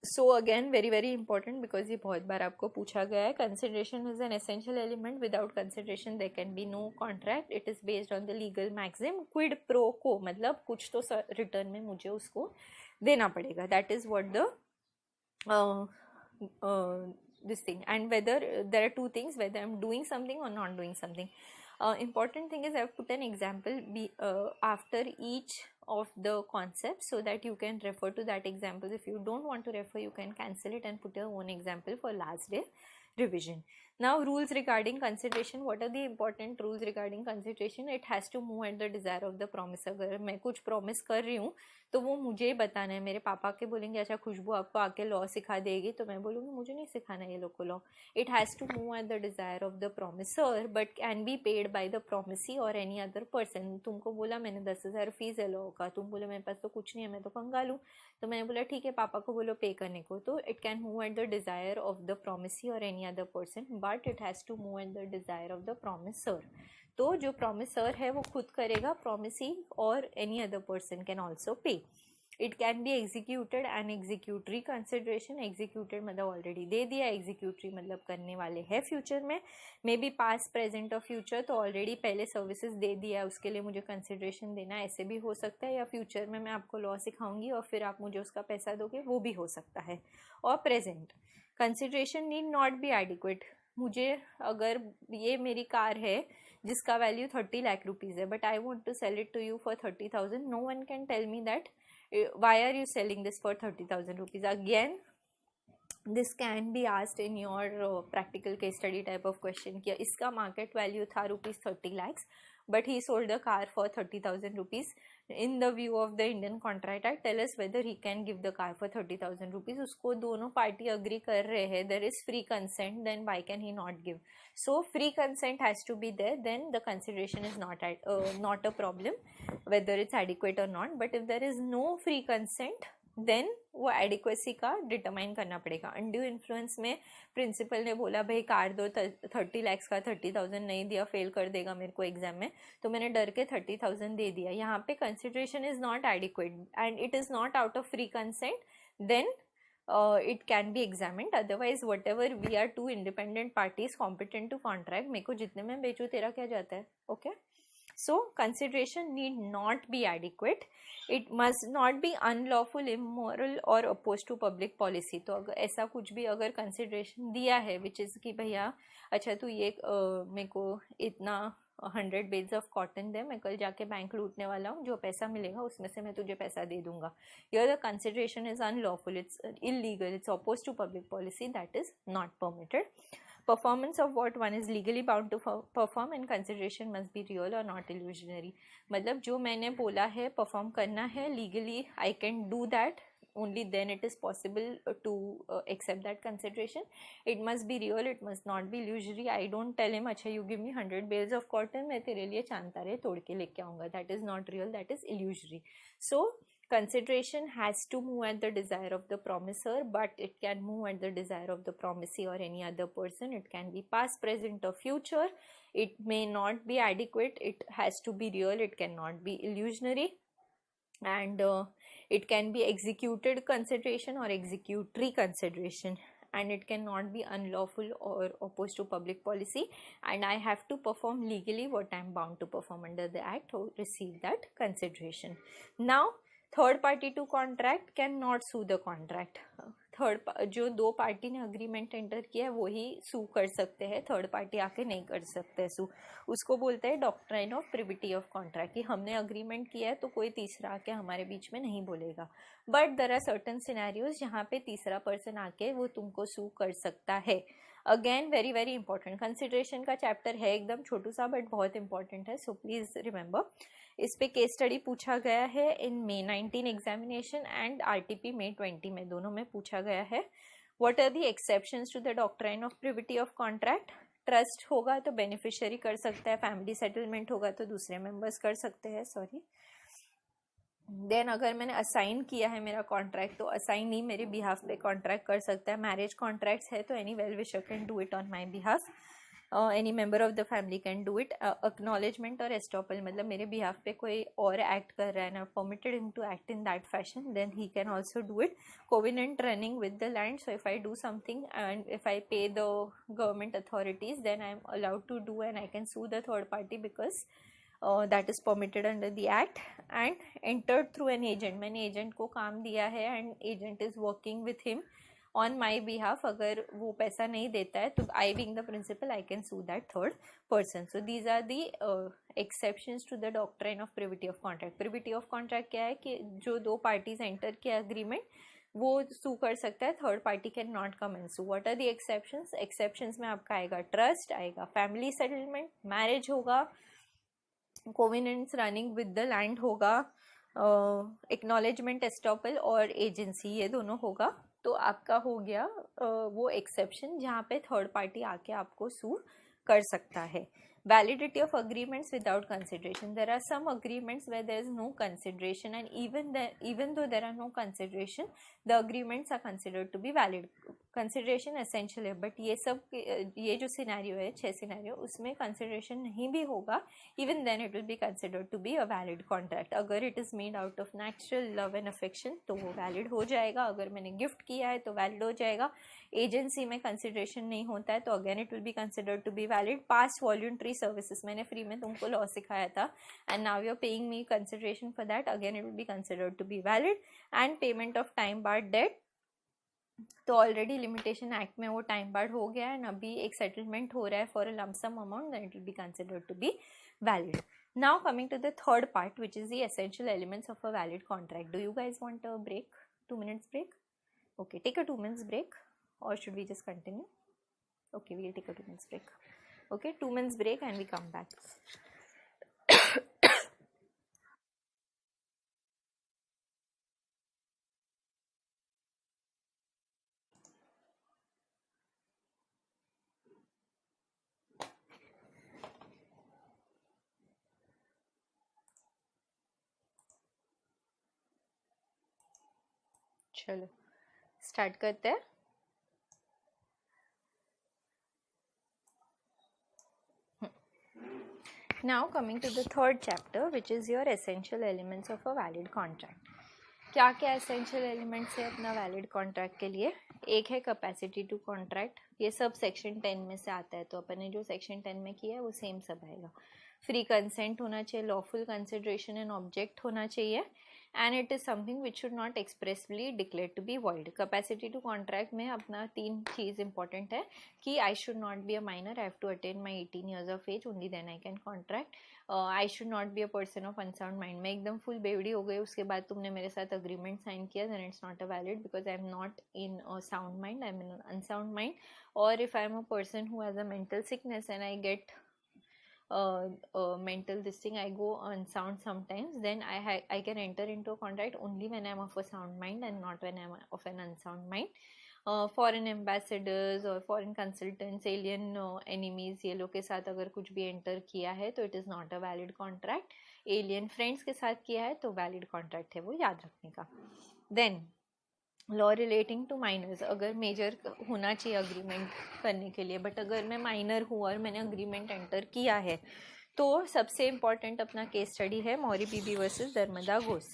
so again very very important because ये बहुत बार आपको पूछा गया है. Consideration is an essential element. Without consideration there can be no contract. It is based on the legal maxim quid pro quo, मतलब कुछ तो रिटर्न में मुझे उसको देना पड़ेगा. That is what the this thing. And whether there are two things, whether I'm doing something or not doing something. Important thing is I have put an example after each of the concepts so that you can refer to that example. If you don't want to refer, you can cancel it and put your own example for last day revision. Now rules regarding consideration. What are the important rules regarding consideration? It has to move at the desire of the promise. अगर मैं कुछ promise कर रही हूँ तो वो मुझे बताना है. मेरे पापा के बोलेंगे अच्छा खुशबू आपको आके लॉ सिखा देगी, तो मैं बोलूँगी मुझे नहीं सिखाना ये लोग को law. It has to move at the desire of the promisor but can be paid by the promisee और एनी अदर पर्सन. तुमको बोला मैंने 10,000 फीस है लॉ का, तुम बोले मेरे पास तो कुछ नहीं है, मैं तो कंगाल हूँ, तो मैंने बोला ठीक है पापा को बोलो पे करने को. तो it can move at the desire of the promisee और any other person, but it has to move at the desire of the promisor. तो जो प्रोमिसर है वो खुद करेगा, प्रोमिसी और any other person can also pay. It can be executed and executory consideration. Executed मतलब already दे दिया, एग्जीक्यूटरी मतलब करने वाले हैं फ्यूचर में, मे बी पास्ट प्रेजेंट और फ्यूचर, तो ऑलरेडी पहले सर्विसेज दे दिया उसके लिए मुझे कंसिडरेशन देना, ऐसे भी हो सकता है. या फ्यूचर में मैं आपको लॉ सिखाऊंगी और फिर आप मुझे उसका पैसा दोगे, वो भी हो सकता है. और present consideration need not be adequate. मुझे अगर ये मेरी कार है जिसका वैल्यू 30 लाख रुपीज़ है, but I want to sell it to you for 30,000, no one can tell me that why are you selling this for 30,000 rupees. Again this can be asked in your practical case study type of question कि इसका market value था ₹30 lakhs, but he sold the car for 30,000 rupees. In the view of the Indian Contract Act, tell us whether he can give the car for 30,000 rupees. उसको दोनों party agree कर रहे हैं, there is free consent, then why can he not give? So free consent has to be there, then the consideration is not a problem whether it's adequate or not. But if there is no free consent, then वो adequacy का determine करना पड़ेगा. Undue influence में principal ने बोला भाई car दो, 30 lakhs का 30,000 नहीं दिया, फेल कर देगा मेरे को एग्जाम में, तो मैंने डर के 30,000 दे दिया. यहाँ पे consideration is not adequate and it is not out of free consent, then it can be examined. Otherwise whatever we are two independent parties competent to contract, मेरे को जितने में बेचूं तेरा क्या जाता है. Okay, so consideration need not be adequate. It must not be unlawful, immoral or opposed to public policy. तो अगर ऐसा कुछ भी अगर consideration दिया है which is कि भैया अच्छा तू ये मेरे को इतना 100 bales of cotton दे, मैं कल जाके बैंक लूटने वाला हूँ, जो पैसा मिलेगा उसमें से मैं तुझे पैसा दे दूंगा. Here the consideration is unlawful, it's illegal, it's opposed to public policy, that is not permitted. Performance of what one is legally bound to perform and consideration must be real or not illusionary. मतलब जो मैंने बोला है perform करना है legally, I can do that, only then it is possible to accept that consideration. It must be real, it must not be illusory. I don't tell him अच्छा you give me 100 bales of cotton, मैं तेरे लिए चांतारे तोड़ के लेके आऊँगा. That is not real, that is illusory. So consideration has to move at the desire of the promisor, but it can move at the desire of the promisee or any other person. It can be past, present or future. It may not be adequate, it has to be real, it cannot be illusionary, and it can be executed consideration or executory consideration, and it cannot be unlawful or opposed to public policy, and I have to perform legally what I am bound to perform under the act to receive that consideration. Now third party to contract can not sue the contract. जो दो party ने agreement enter किया है वो ही सू कर सकते हैं, third party आके नहीं कर सकते सू. उसको बोलते हैं doctrine of privity of contract, कि हमने अग्रीमेंट किया है तो कोई तीसरा आके हमारे बीच में नहीं बोलेगा. But there are certain scenarios जहाँ पे तीसरा पर्सन आके वो तुमको सू कर सकता है. Again very very important, consideration का चैप्टर है, एकदम छोटू सा बट बहुत इंपॉर्टेंट है, सो प्लीज रिमेंबर. इस पे केस स्टडी पूछा गया है in May 19 examination and RTP May 20 में, दोनों में पूछा गया है. What are the exceptions to the doctrine of privity of contract. Trust होगा तो बेनिफिशियरी कर सकता है, फैमिली सेटलमेंट होगा तो दूसरे मेंबर्स कर सकते हैं, सॉरी. देन अगर मैंने असाइन किया है मेरा कॉन्ट्रैक्ट तो असाइन ही मेरे बिहाफ पे कॉन्ट्रैक्ट कर सकता है. मैरिज कॉन्ट्रैक्ट्स है तो any well wisher can do it on my behalf, any member of the family can do it. Acknowledgement और एस्टॉपल मतलब मेरे बिहाफ पे कोई और एक्ट कर रहा है ना, permitted him to act in that fashion, then he can also do it. Covenant running with the land, so if I do something and if I pay the government authorities then I am allowed to do and I can sue the third party because that is permitted under the act. And entered through an agent, मैंने agent को काम दिया है and agent is working with him on my behalf, अगर वो पैसा नहीं देता है तो I being the principal I can sue that third person. So these are the exceptions to the doctrine of privity of contract. Privity of contract क्या है कि जो दो पार्टीज एंटर किया अग्रीमेंट वो सू कर सकता है, third party can not come and sue. What are the exceptions. Exceptions में आपका आएगा ट्रस्ट, आएगा फैमिली सेटलमेंट, मैरिज होगा, covenants running with the land होगा, एक्नॉलेजमेंट एस्टॉपल और एजेंसी, ये दोनों होगा. तो आपका हो गया वो एक्सेप्शन जहाँ पे थर्ड पार्टी आके आपको सू कर सकता है. Validity of agreements without consideration. There are some agreements where there is no consideration, and even though there are no consideration, the agreements are considered to be valid. Consideration essential है, but ये जो scenario है 6 scenario उसमें consideration नहीं भी होगा, even then it will be considered to be a valid contract. अगर it is made out of natural love and affection तो वो valid हो जाएगा. अगर मैंने गिफ्ट किया है तो valid हो जाएगा. एजेंसी में कंसिडरेशन नहीं होता है तो again it will be considered to be valid. Past voluntary services, मैंने फ्री में तुमको लॉ सिखाया था and now you are paying me consideration for that, again it will be considered to be valid. And payment of time barred debt, तो already limitation act में वो time barred हो गया एंड अभी एक सेटलमेंट हो रहा है for a lumpsum amount, then it will be considered to be valid. Now coming to the third part, which is the essential elements of a valid contract. Do you guys want a break? 2 minutes break? Okay, take a 2 minutes break. or should we just continue? Okay, we'll take a 2 minutes break. Okay, 2 minutes break and we come back. चलो start करते हैं. Now coming to the third chapter, which is your essential elements of a valid contract. क्या क्या essential elements है अपना valid contract के लिए? एक है capacity to contract. ये सब सेक्शन 10 में से आता है, तो अपन ने जो सेक्शन 10 में किया है वो सेम सब आएगा. फ्री कंसेंट होना चाहिए, लॉफुल कंसिडरेशन एंड ऑब्जेक्ट होना चाहिए, and it is something which should not expressly declare to be void. Capacity to contract में अपना 3 चीज़ इंपॉर्टेंट है कि I should not be a minor, I have to attain my 18 years of age, only then I can contract. I should not be a person of unsound mind. मैं एकदम full बेवड़ी हो गई, उसके बाद तुमने मेरे साथ अग्रीमेंट साइन किया, then it's not a valid because I am not in sound mind, I am in unsound mind. और if I am a person who has a mental sickness and I get mental this thing, I go unsound sometimes, then I can enter into a contract only when I am of a sound mind and not when I am of an unsound mind. Foreign ambassadors और foreign consultants, alien enemies, ये लोग के साथ अगर कुछ भी enter किया है तो it is not a valid contract. alien friends के साथ किया है तो valid contract है, वो याद रखने का. Then law relating to miners, अगर मेजर होना चाहिए अग्रीमेंट करने के लिए, बट अगर मैं माइनर हूँ और मैंने अग्रीमेंट एंटर किया है, तो सबसे इम्पॉर्टेंट अपना केस स्टडी है मौरी बीबी वर्सेस नर्मदा घोष.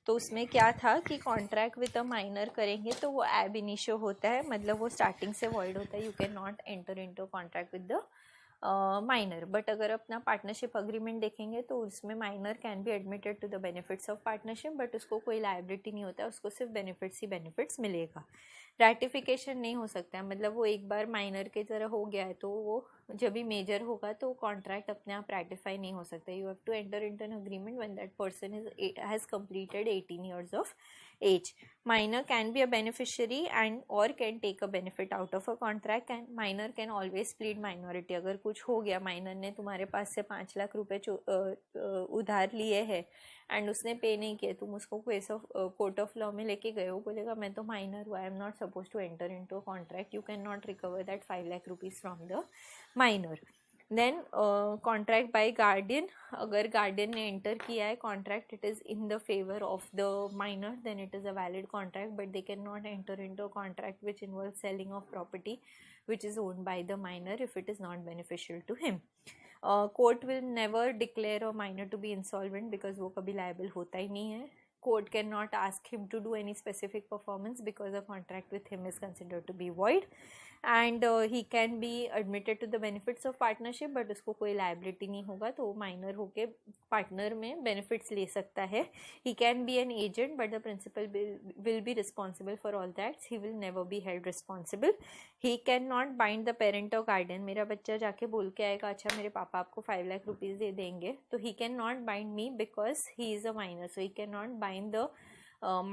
तो उसमें क्या था कि कॉन्ट्रैक्ट विद अ माइनर करेंगे तो वो एब इनिशियो होता है, मतलब वो स्टार्टिंग से वॉइड होता है. You can not enter into contract with the minor. But अगर अपना पार्टनरशिप अग्रीमेंट देखेंगे तो उसमें minor can be admitted to the benefits of partnership, but उसको कोई लायबिलिटी नहीं होता है, उसको सिर्फ बेनिफिट्स ही बेनिफिट्स मिलेगा. रैटिफिकेशन नहीं हो सकता है, मतलब वो एक बार माइनर की तरह हो गया है तो वो जब भी मेजर होगा तो कॉन्ट्रैक्ट अपने आप रैटिफाई नहीं हो सकता. You have to enter into an agreement when that person has completed 18 years of age. Minor can be a beneficiary and or can take a benefit out of a contract, and minor can always plead minority. अगर कुछ हो गया, minor ने तुम्हारे पास से 5 लाख रुपए उधार लिए हैं एंड उसने पे नहीं किए, तुम उसको case of court of law में लेके गए हो, बोलेगा मैं तो माइनर हूँ, I am not suppose to enter into a contract, you can not recover that 5 lakh rupees from the minor. Then contract by guardian, अगर गार्डियन ने एंटर किया है contract, it is in the favour of the minor, then it is a valid contract, but they can not enter into a contract which involve selling of property which is owned by the minor if it is not beneficial to him. Court will never declare a minor to be insolvent because वो कभी liable होता ही नहीं है. Court cannot ask him to do any specific performance because a contract with him is considered to be void, and he can be admitted to the benefits of partnership, but उसको कोई liability नहीं होगा, तो वो minor होके partner में benefits ले सकता है. He can be an agent, but the principal will be responsible for all that. He will never be held responsible. He cannot bind the parent or guardian. मेरा बच्चा जाके बोल के आएगा अच्छा मेरे पापा आपको 5 लाख रुपीज़ दे देंगे, तो he cannot bind me because he is a minor, so he cannot bind the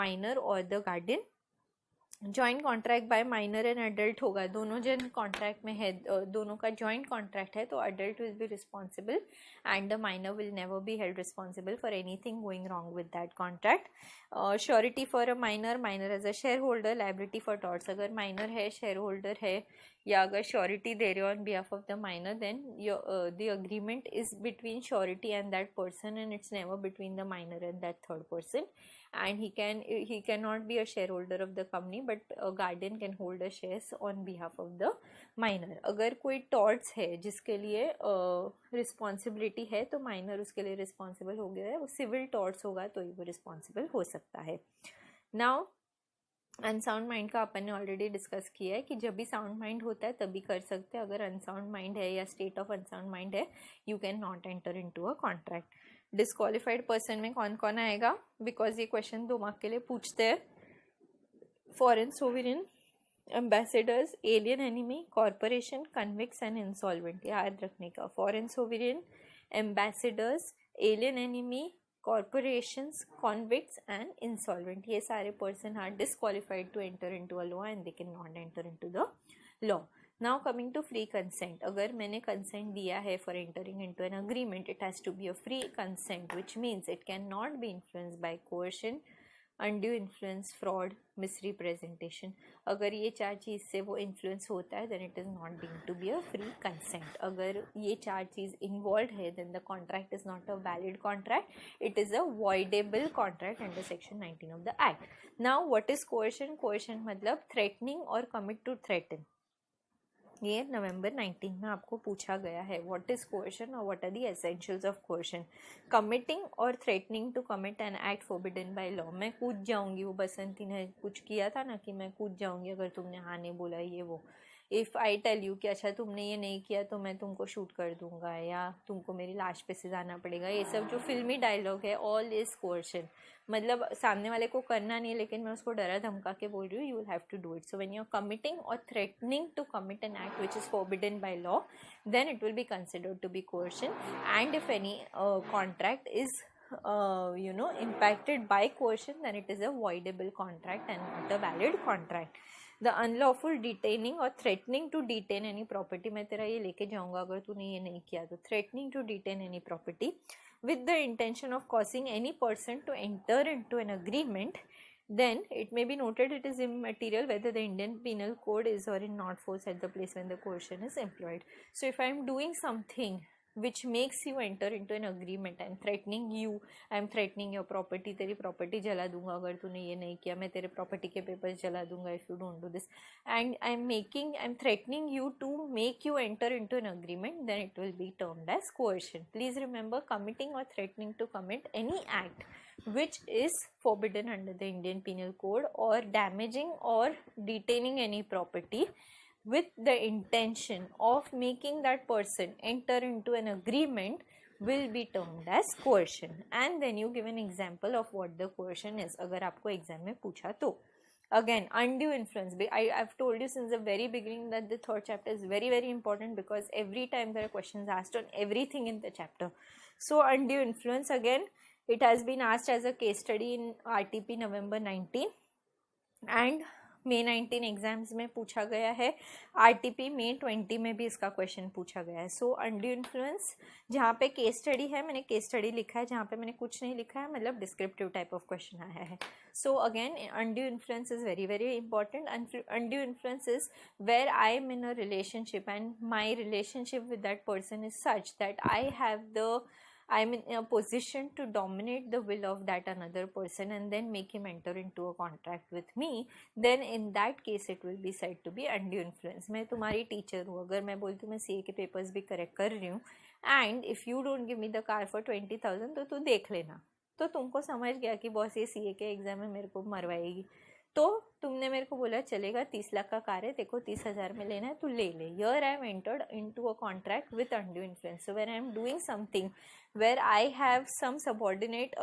minor or the guardian. Joint contract by minor and adult होगा, दोनों जन कॉन्ट्रैक्ट में है, दोनों का जॉइंट कॉन्ट्रैक्ट है, तो adult will be responsible and the minor will never be held responsible for anything going wrong with that contract. Surety for a minor, minor as a shareholder, liability for torts, अगर minor है, shareholder है, या अगर surety दे रहे हो on behalf of the minor, then the agreement is between surety and that person and it's never between the minor and that third person. And he cannot be a shareholder of the company, but a guardian can hold the shares on behalf of the minor. अगर कोई torts है जिसके लिए responsibility है तो minor उसके लिए responsible हो गया है, वो civil torts होगा तो वो responsible हो सकता है. Now अनसाउंड माइंड का अपन ने ऑलरेडी डिस्कस किया है कि जब भी साउंड माइंड होता है तभी कर सकते हैं, अगर अनसाउंड माइंड है या स्टेट ऑफ अनसाउंड माइंड है you can not enter into a contract. Disqualified person में कौन कौन आएगा, बिकॉज ये क्वेश्चन 2 मार्क के लिए पूछते हैं. Foreign sovereign, ambassadors, alien enemy, corporation, convicts and insolvent, याद रखने का. Foreign sovereign, ambassadors, alien enemy, corporations, convicts and insolvent. ये सारे person are disqualified to enter into a law and they cannot enter into the law. Now coming to free consent. अगर मैंने consent दिया है for entering into an agreement, it has to be a free consent, which means it cannot be influenced by coercion, undue influence, fraud, misrepresentation. अगर ये चार चीज़ से वो influence होता है then it is not deemed to be a free consent. अगर ये चार चीज़ involved है then the contract is not a valid contract, it is a voidable contract under section 19 of the act. Now what is coercion? Coercion मतलब threatening or commit to threaten. ये नवंबर 19 में आपको पूछा गया है व्हाट इज कोएर्शन और what are the essentials of coercion. Committing or threatening to commit an act forbidden by law. मैं कूद जाऊंगी, वो बसंती ने कुछ किया था ना कि मैं कूद जाऊंगी अगर तुमने हाँ नहीं बोला ये वो. इफ़ आई टेल यू कि अच्छा तुमने ये नहीं किया तो मैं तुमको शूट कर दूंगा या तुमको मेरी लाश पे से जाना पड़ेगा, ये सब जो फिल्मी डायलॉग है ऑल इज कोएर्शन. मतलब सामने वाले को करना नहीं है लेकिन मैं उसको डरा धमका के बोल रही हूँ you will have to do it. So when you are committing or threatening to commit an act which is forbidden by law then it will be considered to be coercion. And if any contract is impacted by coercion, then it is a voidable contract and not a valid contract. The unlawful detaining or threatening to detain any property. मैं तेरा ये लेके जाऊंगा अगर तूने ये नहीं किया तो. threatening to detain any property with the intention of causing any person to enter into an agreement, then it may be noted it is immaterial whether the Indian Penal Code is or in not force at the place when the coercion is employed. So if I am doing something which makes you enter into an agreement, I am threatening you, I am threatening your property, तेरी property जला दूंगा अगर तूने ये नहीं किया, मैं तेरे property के papers जला दूंगा if you don't do this, and I am threatening you to make you enter into an agreement, then it will be termed as coercion. Please remember, committing or threatening to commit any act which is forbidden under the Indian Penal Code or damaging or detaining any property with the intention of making that person enter into an agreement will be termed as coercion. And then you give an example of what the coercion is अगर आपको exam में पूछा तो. Again, undue influence. I've told you since the very beginning that the third chapter is very very important because every time there are questions asked on everything in the chapter. So undue influence, again it has been asked as a case study in RTP November 19 and May 19 exams में पूछा गया है. RTP May 20 में भी इसका question पूछा गया है. सो अनड्यू इन्फ्लुएंस जहाँ पे केस स्टडी है, मैंने केस स्टडी लिखा है, जहाँ पे मैंने कुछ नहीं लिखा है मतलब डिस्क्रिप्टिव टाइप ऑफ क्वेश्चन आया है. So again undue influence is very very important. Undue influence is where I am in a relationship and my relationship with that person is such that I am in a position to dominate the will of that another person and then make him enter into a contract with me, then in that case it will be said to be undue influence. मैं तुम्हारी teacher हूँ, अगर मैं बोलती हूँ मैं CA के papers भी करेक्ट कर रही हूँ and if you don't give me the car for 20,000 तो तू देख लेना, तो तुमको समझ गया कि बॉस ये CA के एग्जाम में मेरे को मरवाएगी, तो तुमने मेरे को बोला चलेगा 30 लाख का कार है, देखो 30,000 में लेना है तो ले ले. Here I am entered into a contract with undue influence. So when I am doing something where I have some subordinate,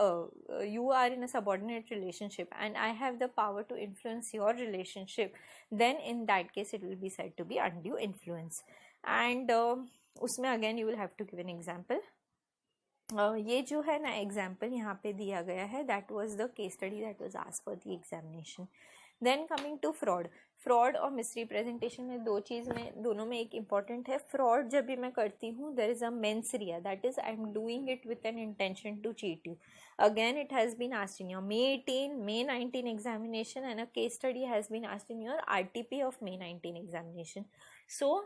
you are in a subordinate relationship and I have the power to influence your relationship, then in that case it will be said to be undue influence. And उसमें again you will have to give an example. ये जो है ना example यहाँ पे दिया गया है, that was the case study that was asked for the examination. Then coming to fraud और मिसरिप्रेजेंटेशन में दोनों में एक इम्पॉर्टेंट है. फ्रॉड जब भी मैं करती हूँ there is a mens rea, that is I am doing it with an intention to cheat you. Again it has been asked in your May 19 examination and a case study has been asked in your RTP of May 19 examination. So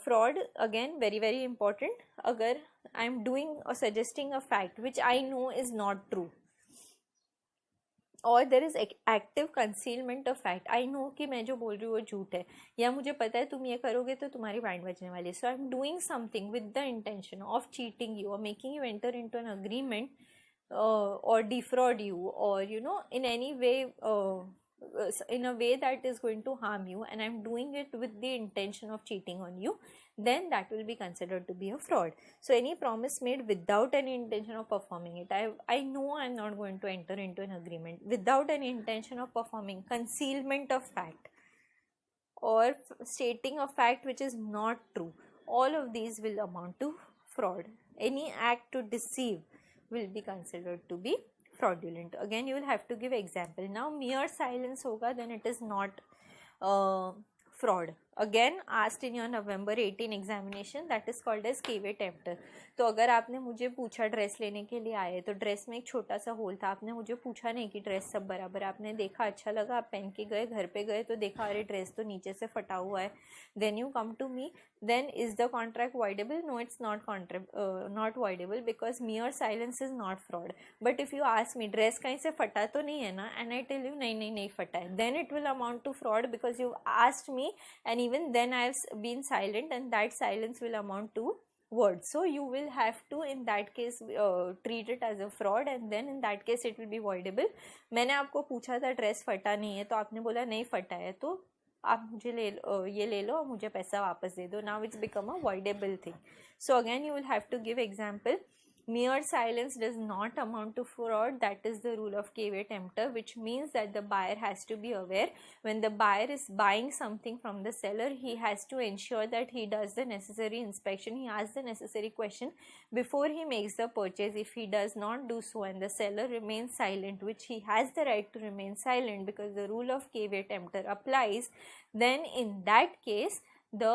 fraud again very very important. अगर I am doing or suggesting a fact which I know is not true, और there is active concealment of fact, I know कि मैं जो बोल रही हूँ वो झूठ है, या मुझे पता है तुम ये करोगे तो तुम्हारी बैंड बजने वाली है. So I am doing something with the intention of cheating you और making you enter into an agreement और डिफ्रॉड यू और in any way in a way that is going to harm you, and I'm doing it with the intention of cheating on you, then that will be considered to be a fraud. So any promise made without any intention of performing it, I know I'm not going to enter into an agreement without any intention of performing, concealment of fact or stating a fact which is not true, all of these will amount to fraud. Any act to deceive will be considered to be fraudulent. Again you will have to give example. Now mere silence होगा then it is not fraud. Again asked in your November 18 examination, that is called as केवे टेम्प्टर. तो अगर आपने मुझे पूछा dress लेने के लिए आए तो ड्रेस में एक छोटा सा होल था, आपने मुझे पूछा नहीं कि ड्रेस सब बराबर, आपने देखा अच्छा लगा, आप पहन के गए, घर पे गए तो देखा अरे ड्रेस तो नीचे से फटा हुआ है, then you come to me, then is the contract voidable? No, it's not voidable because mere silence is not fraud. But if you ask me dress कहीं से फटा तो नहीं है ना, and I tell you नहीं फटा है, then it will amount to fraud because you asked me and even then I have been silent and that silence will amount to word. So you will have to in that case treat it as a fraud and then in that case it will be voidable. मैंने आपको पूछा था dress फटा नहीं है तो आपने बोला नहीं फटा है, तो आप मुझे ये ले लो और मुझे पैसा वापस दे दो. Now it's become a voidable thing. So again you will have to give example. Mere silence does not amount to fraud. That is the rule of KV tempter, which means that the buyer has to be aware when the buyer is buying something from the seller, he has to ensure that he does the necessary inspection, he asks the necessary question before he makes the purchase. If he does not do so and the seller remains silent, which he has the right to remain silent because the rule of KV tempter applies, then in that case the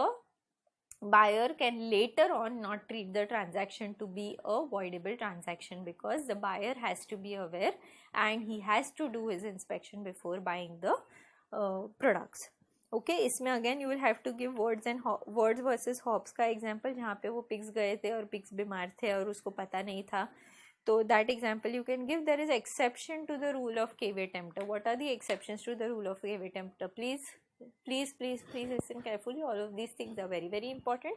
buyer can later on not treat the transaction to be a voidable transaction because the buyer has to be aware and he has to do his inspection before buying the products. Okay, इसमें again you will have to give words versus hops का example जहाँ पे वो pigs गए थे और pigs बीमार थे और उसको पता नहीं था. So that example you can give. There is exception to the rule of KV tempter. What are the exceptions to the rule of KV tempter? Please listen carefully. All of these things are very, very important.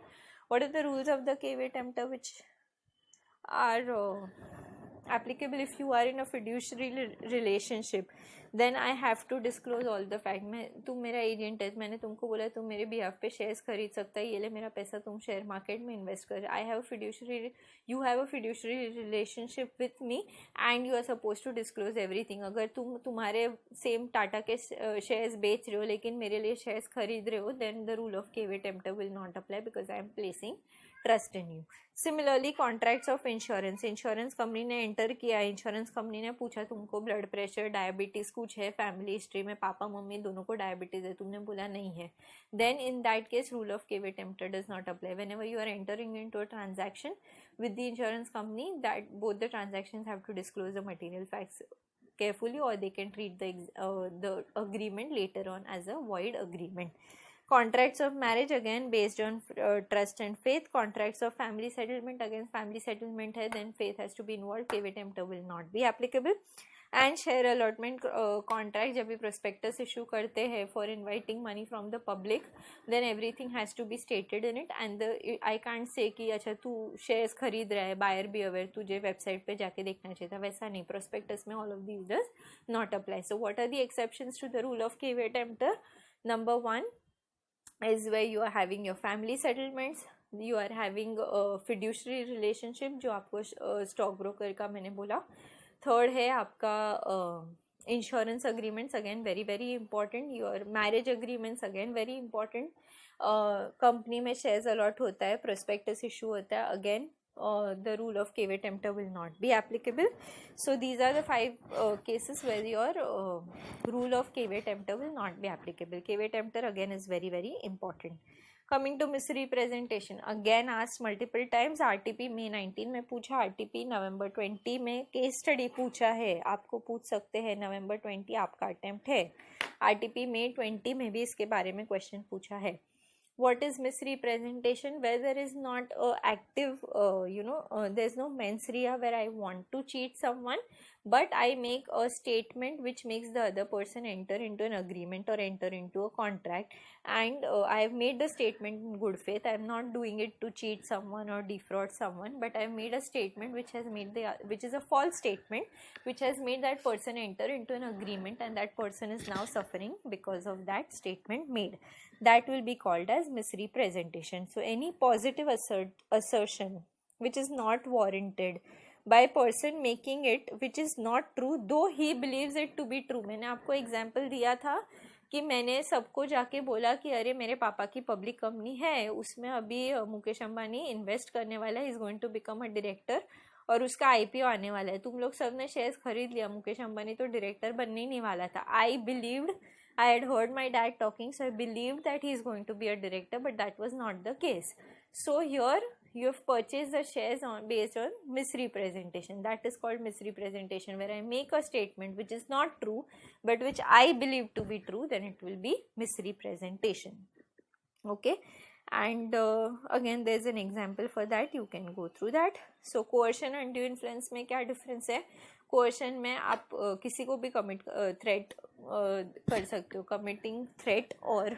What are the rules of the KV tempter which are applicable if you are in a fiduciary relationship? Then I have to disclose all the fact. तुम मेरा agent है, मैंने तुमको बोला तुम मेरे behalf पे shares खरीद सकता है, ये ले मेरा पैसा तुम शेयर मार्केट में इन्वेस्ट कर. You have a fiduciary relationship with me and you are supposed to disclose everything. अगर तुम्हारे सेम टाटा के शेयर्स बेच रहे हो लेकिन मेरे लिए शेयर्स खरीद रहे हो, then the rule of KV tempter will not apply because I am placing trust in you. Similarly contracts of insurance company ने एंटर किया, इंश्योरेंस कंपनी ने पूछा तुमको ब्लड प्रेशर डायबिटीज़ कुछ है, फैमिली हिस्ट्री में पापा मम्मी दोनों को डायबिटीज़ है, तुमने बोला नहीं है, then in that case rule of caveat emptor does not apply. Whenever you are entering into a transaction with the insurance company, that both the transactions have to disclose the material facts carefully or they can treat the agreement later on as a void agreement. Contracts of marriage again based on trust and faith. Contracts of family settlement, again family settlement है, then faith has to be involved, KV tempter will not be applicable. And share allotment contract जब भी prospectus issue करते हैं for inviting money from the public, then everything has to be stated in it and I can't say कि अच्छा तू shares खरीद रहा है, बायर भी अवेयर, तुझे वेबसाइट पे जाके देखना चाहिए था, वैसा नहीं. प्रोस्पेक्टस में all of these does not apply. So what are the exceptions to the rule of caveat emptor? Number 1 is where you are having your family settlements, you are having a fiduciary relationship जो आपको stock broker का मैंने बोला. Third है आपका insurance agreements, again very very important. Your marriage agreements again very important. Company में shares allot होता है, प्रोस्पेक्टस इशू होता है, again the rule of KV tempter will not be applicable. So these are the 5 cases where your rule of KV tempter will not be applicable. KV tempter again is very very important. Coming to misrepresentation, again asked multiple times. RTP May 19 में पूछा, RTP November 20 में case study पूछा है, आपको पूछ सकते हैं. November 20 आपका अटेम्प्ट है. RTP May 20 में भी इसके बारे में क्वेश्चन पूछा है. What is misrepresentation? Where there is not a active, there is no mens rea where I want to cheat someone, but I make a statement which makes the other person enter into an agreement or enter into a contract, and I have made the statement in good faith. I am not doing it to cheat someone or defraud someone, but I have made a statement which is a false statement, which has made that person enter into an agreement, and that person is now suffering because of that statement made. That will be called as misrepresentation. So any positive assertion which is not warranted by person making it which is not true though he believes it to be true. मैंने आपको example दिया था कि मैंने सबको जाके बोला कि अरे मेरे पापा की पब्लिक कंपनी है, उसमें अभी मुकेश अंबानी इन्वेस्ट करने वाला है, is going to become a director, और उसका आईपीओ आने वाला है, तुम लोग सब ने शेयर्स खरीद लिया, मुकेश अंबानी तो डायरेक्टर बनने ही नहीं वाला था. I had heard my dad talking, so I believed that he is going to be a director, but that was not the case. So here you have purchased the shares based on misrepresentation. That is called misrepresentation, where I make a statement which is not true, but which I believe to be true, then it will be misrepresentation. Okay. And again there is an example for that, you can go through that. So coercion and undue influence में क्या difference है? Coercion में आप किसी को भी commit threat कर सकते हो, committing threat or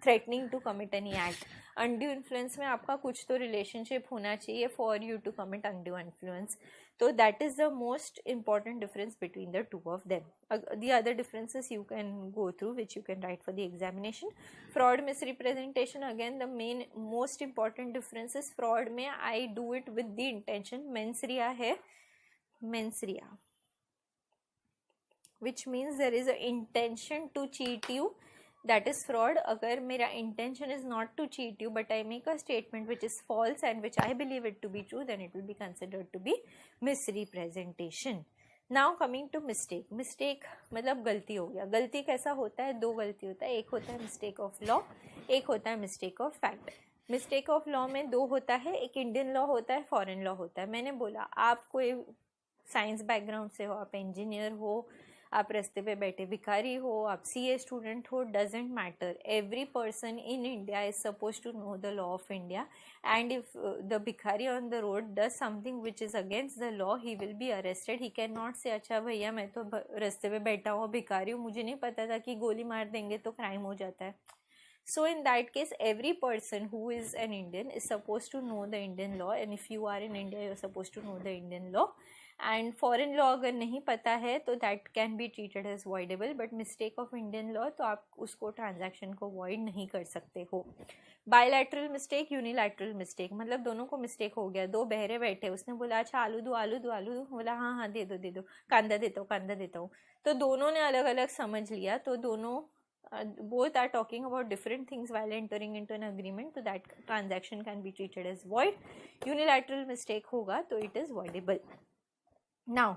threatening to commit any act. Undue influence में आपका कुछ तो रिलेशनशिप होना चाहिए for you to commit undue influence. तो that is the most important difference between the two of them. The other differences you can go through which you can write for the examination. Fraud misrepresentation, again the main most important difference is fraud में I do it with the intention. Mens rea है, mens rea which means there is a intention to cheat you, that is fraud. अगर मेरा intention is not to cheat you but I make a statement which is false and which I believe it to be true, then it will be considered to be misrepresentation. Now coming to mistake. Mistake मतलब गलती हो गया. गलती कैसा होता है? दो गलती होता है. एक होता है mistake of law, एक होता है mistake of fact. Mistake of law में दो होता है, एक इंडियन लॉ होता है, फॉरेन लॉ होता है. मैंने बोला आप कोई साइंस बैकग्राउंड से हो, आप इंजीनियर हो, आप रास्ते पे बैठे भिखारी हो, आप सीए स्टूडेंट हो, doesn't matter. Every person in India is suppose to know the law of India, and if the भिखारी on the road does something which is against the law, he will be arrested. He can not say अच्छा भैया मैं तो रास्ते पे बैठा हूँ, भिखारी हूँ, मुझे नहीं पता था कि गोली मार देंगे तो क्राइम हो जाता है. So in that case, every person who is an Indian is supposed to know the Indian law, and if you are in India, you are supposed to know the Indian law. And foreign law अगर नहीं पता है तो that can be treated as voidable, but mistake of Indian law तो आप उसको transaction को void नहीं कर सकते हो. Bilateral mistake, unilateral mistake मतलब दोनों को mistake हो गया. दो बहरे बैठे, उसने बोला अच्छा आलू दो आलू दो आलू दो, बोला हाँ हाँ दे दो कांदा देता हूँ, तो दोनों ने अलग अलग समझ लिया. तो दोनों both are talking about different things while entering into an agreement, so that transaction can be treated as void. Unilateral mistake होगा तो it is voidable. Now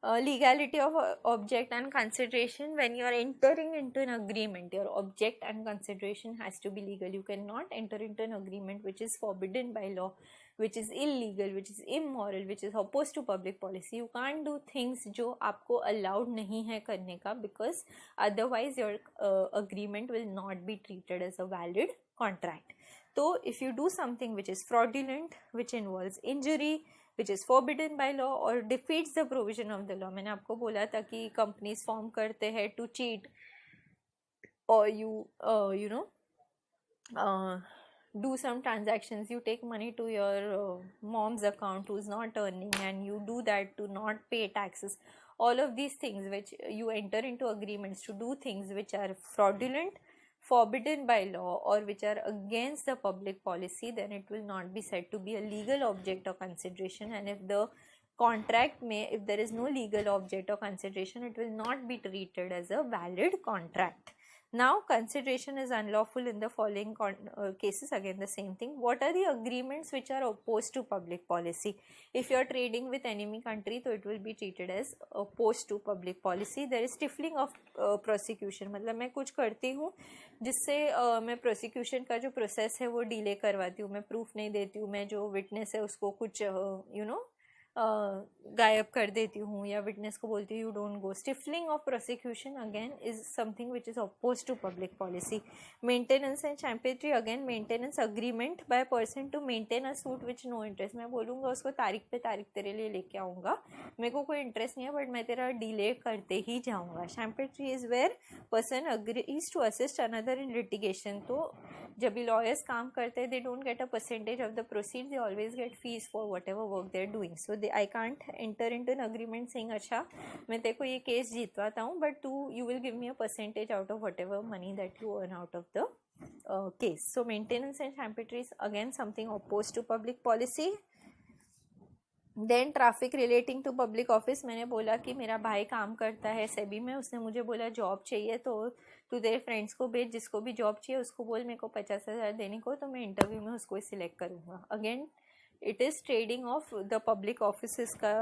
legality of object and consideration. When you are entering into an agreement, your object and consideration has to be legal. You cannot enter into an agreement which is forbidden by law, which is illegal, which is immoral, which is opposed to public policy. You can't do things जो आपको allowed नहीं है करने का, because otherwise your agreement will not be treated as a valid contract. So if you do something which is fraudulent, which involves injury, which is forbidden by law or defeats the provision of the law. मैंने आपको बोला था कि companies form करते हैं to cheat, or you know do some transactions. You take money to your mom's account who is not earning, and you do that to not pay taxes. All of these things which you enter into agreements to do things which are fraudulent, forbidden by law, or which are against the public policy, then it will not be said to be a legal object of consideration. And if the contract if there is no legal object of consideration, it will not be treated as a valid contract. Now consideration is unlawful in the following cases. Again the same thing. What are the agreements which are opposed to public policy? If you are trading with enemy country, so it will be treated as opposed to public policy. There is stifling of prosecution. मतलब मैं कुछ करती हूँ जिससे मैं prosecution का जो process है वो delay करवाती हूँ, मैं proof नहीं देती हूँ, मैं जो witness है उसको कुछ गायब कर देती हूँ, या विटनेस को बोलती हूँ you don't go. Stifling of prosecution again is something which is oppose to public policy. Maintenance and champerty, again maintenance agreement by person to maintain a suit which no interest. मैं बोलूँगा उसको तारीख पे तारीख तेरे लिए लेके आऊँगा, मेरे को कोई इंटरेस्ट नहीं है बट मैं तेरा डिले करते ही जाऊँगा. Champerty is where person agrees to assist another in litigation. तो जब भी लॉयर्स काम करते हैं they don't get a percentage of the proceed, they always get fees for what ever work they are doing. So I can't enter into an agreement saying अच्छा मैं तेरे को ये केस जीतवाता हूँ but you will give me a percentage out of whatever money that you earn out of the case. So maintenance and chambetry is again something opposed to public policy. Then traffic relating to public office. मैंने बोला कि मेरा भाई काम करता है सेबी में, उसने मुझे बोला जॉब चाहिए तो तू तेरे फ्रेंड्स को भेज, जिसको भी जॉब चाहिए उसको बोल मेरे को 50,000 देने को, तो मैं इंटरव्यू में उसको सिलेक्ट करूँगा. Again it is trading of the public offices ka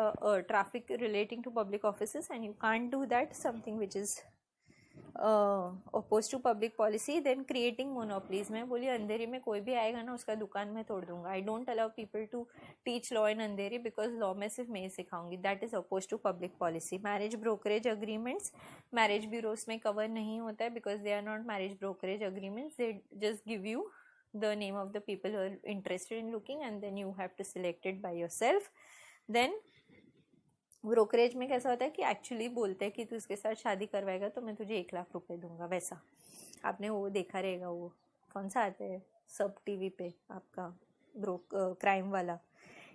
traffic relating to public offices, and you can't do that, something which is opposed to public policy. Then creating monopolies, मैं बोली अंधेरी में कोई भी आएगा ना उसका दुकान मैं तोड़ दूंगा. I don't allow people to teach law in Andheri because law में सिर्फ मैं ही सिखाऊंगी. That is opposed to public policy. Marriage brokerage agreements, marriage bureaus में cover नहीं होता है because they are not marriage brokerage agreements. They just give you the name of the people who are interested in looking, and then you have to select it by yourself. Then brokerage में कैसा होता है कि actually बोलते हैं कि तू इसके साथ शादी करवाएगा तो मैं तुझे 1 लाख रुपए दूंगा. वैसा आपने वो देखा रहेगा, वो कौन सा आता है सब टीवी पे आपका क्राइम वाला.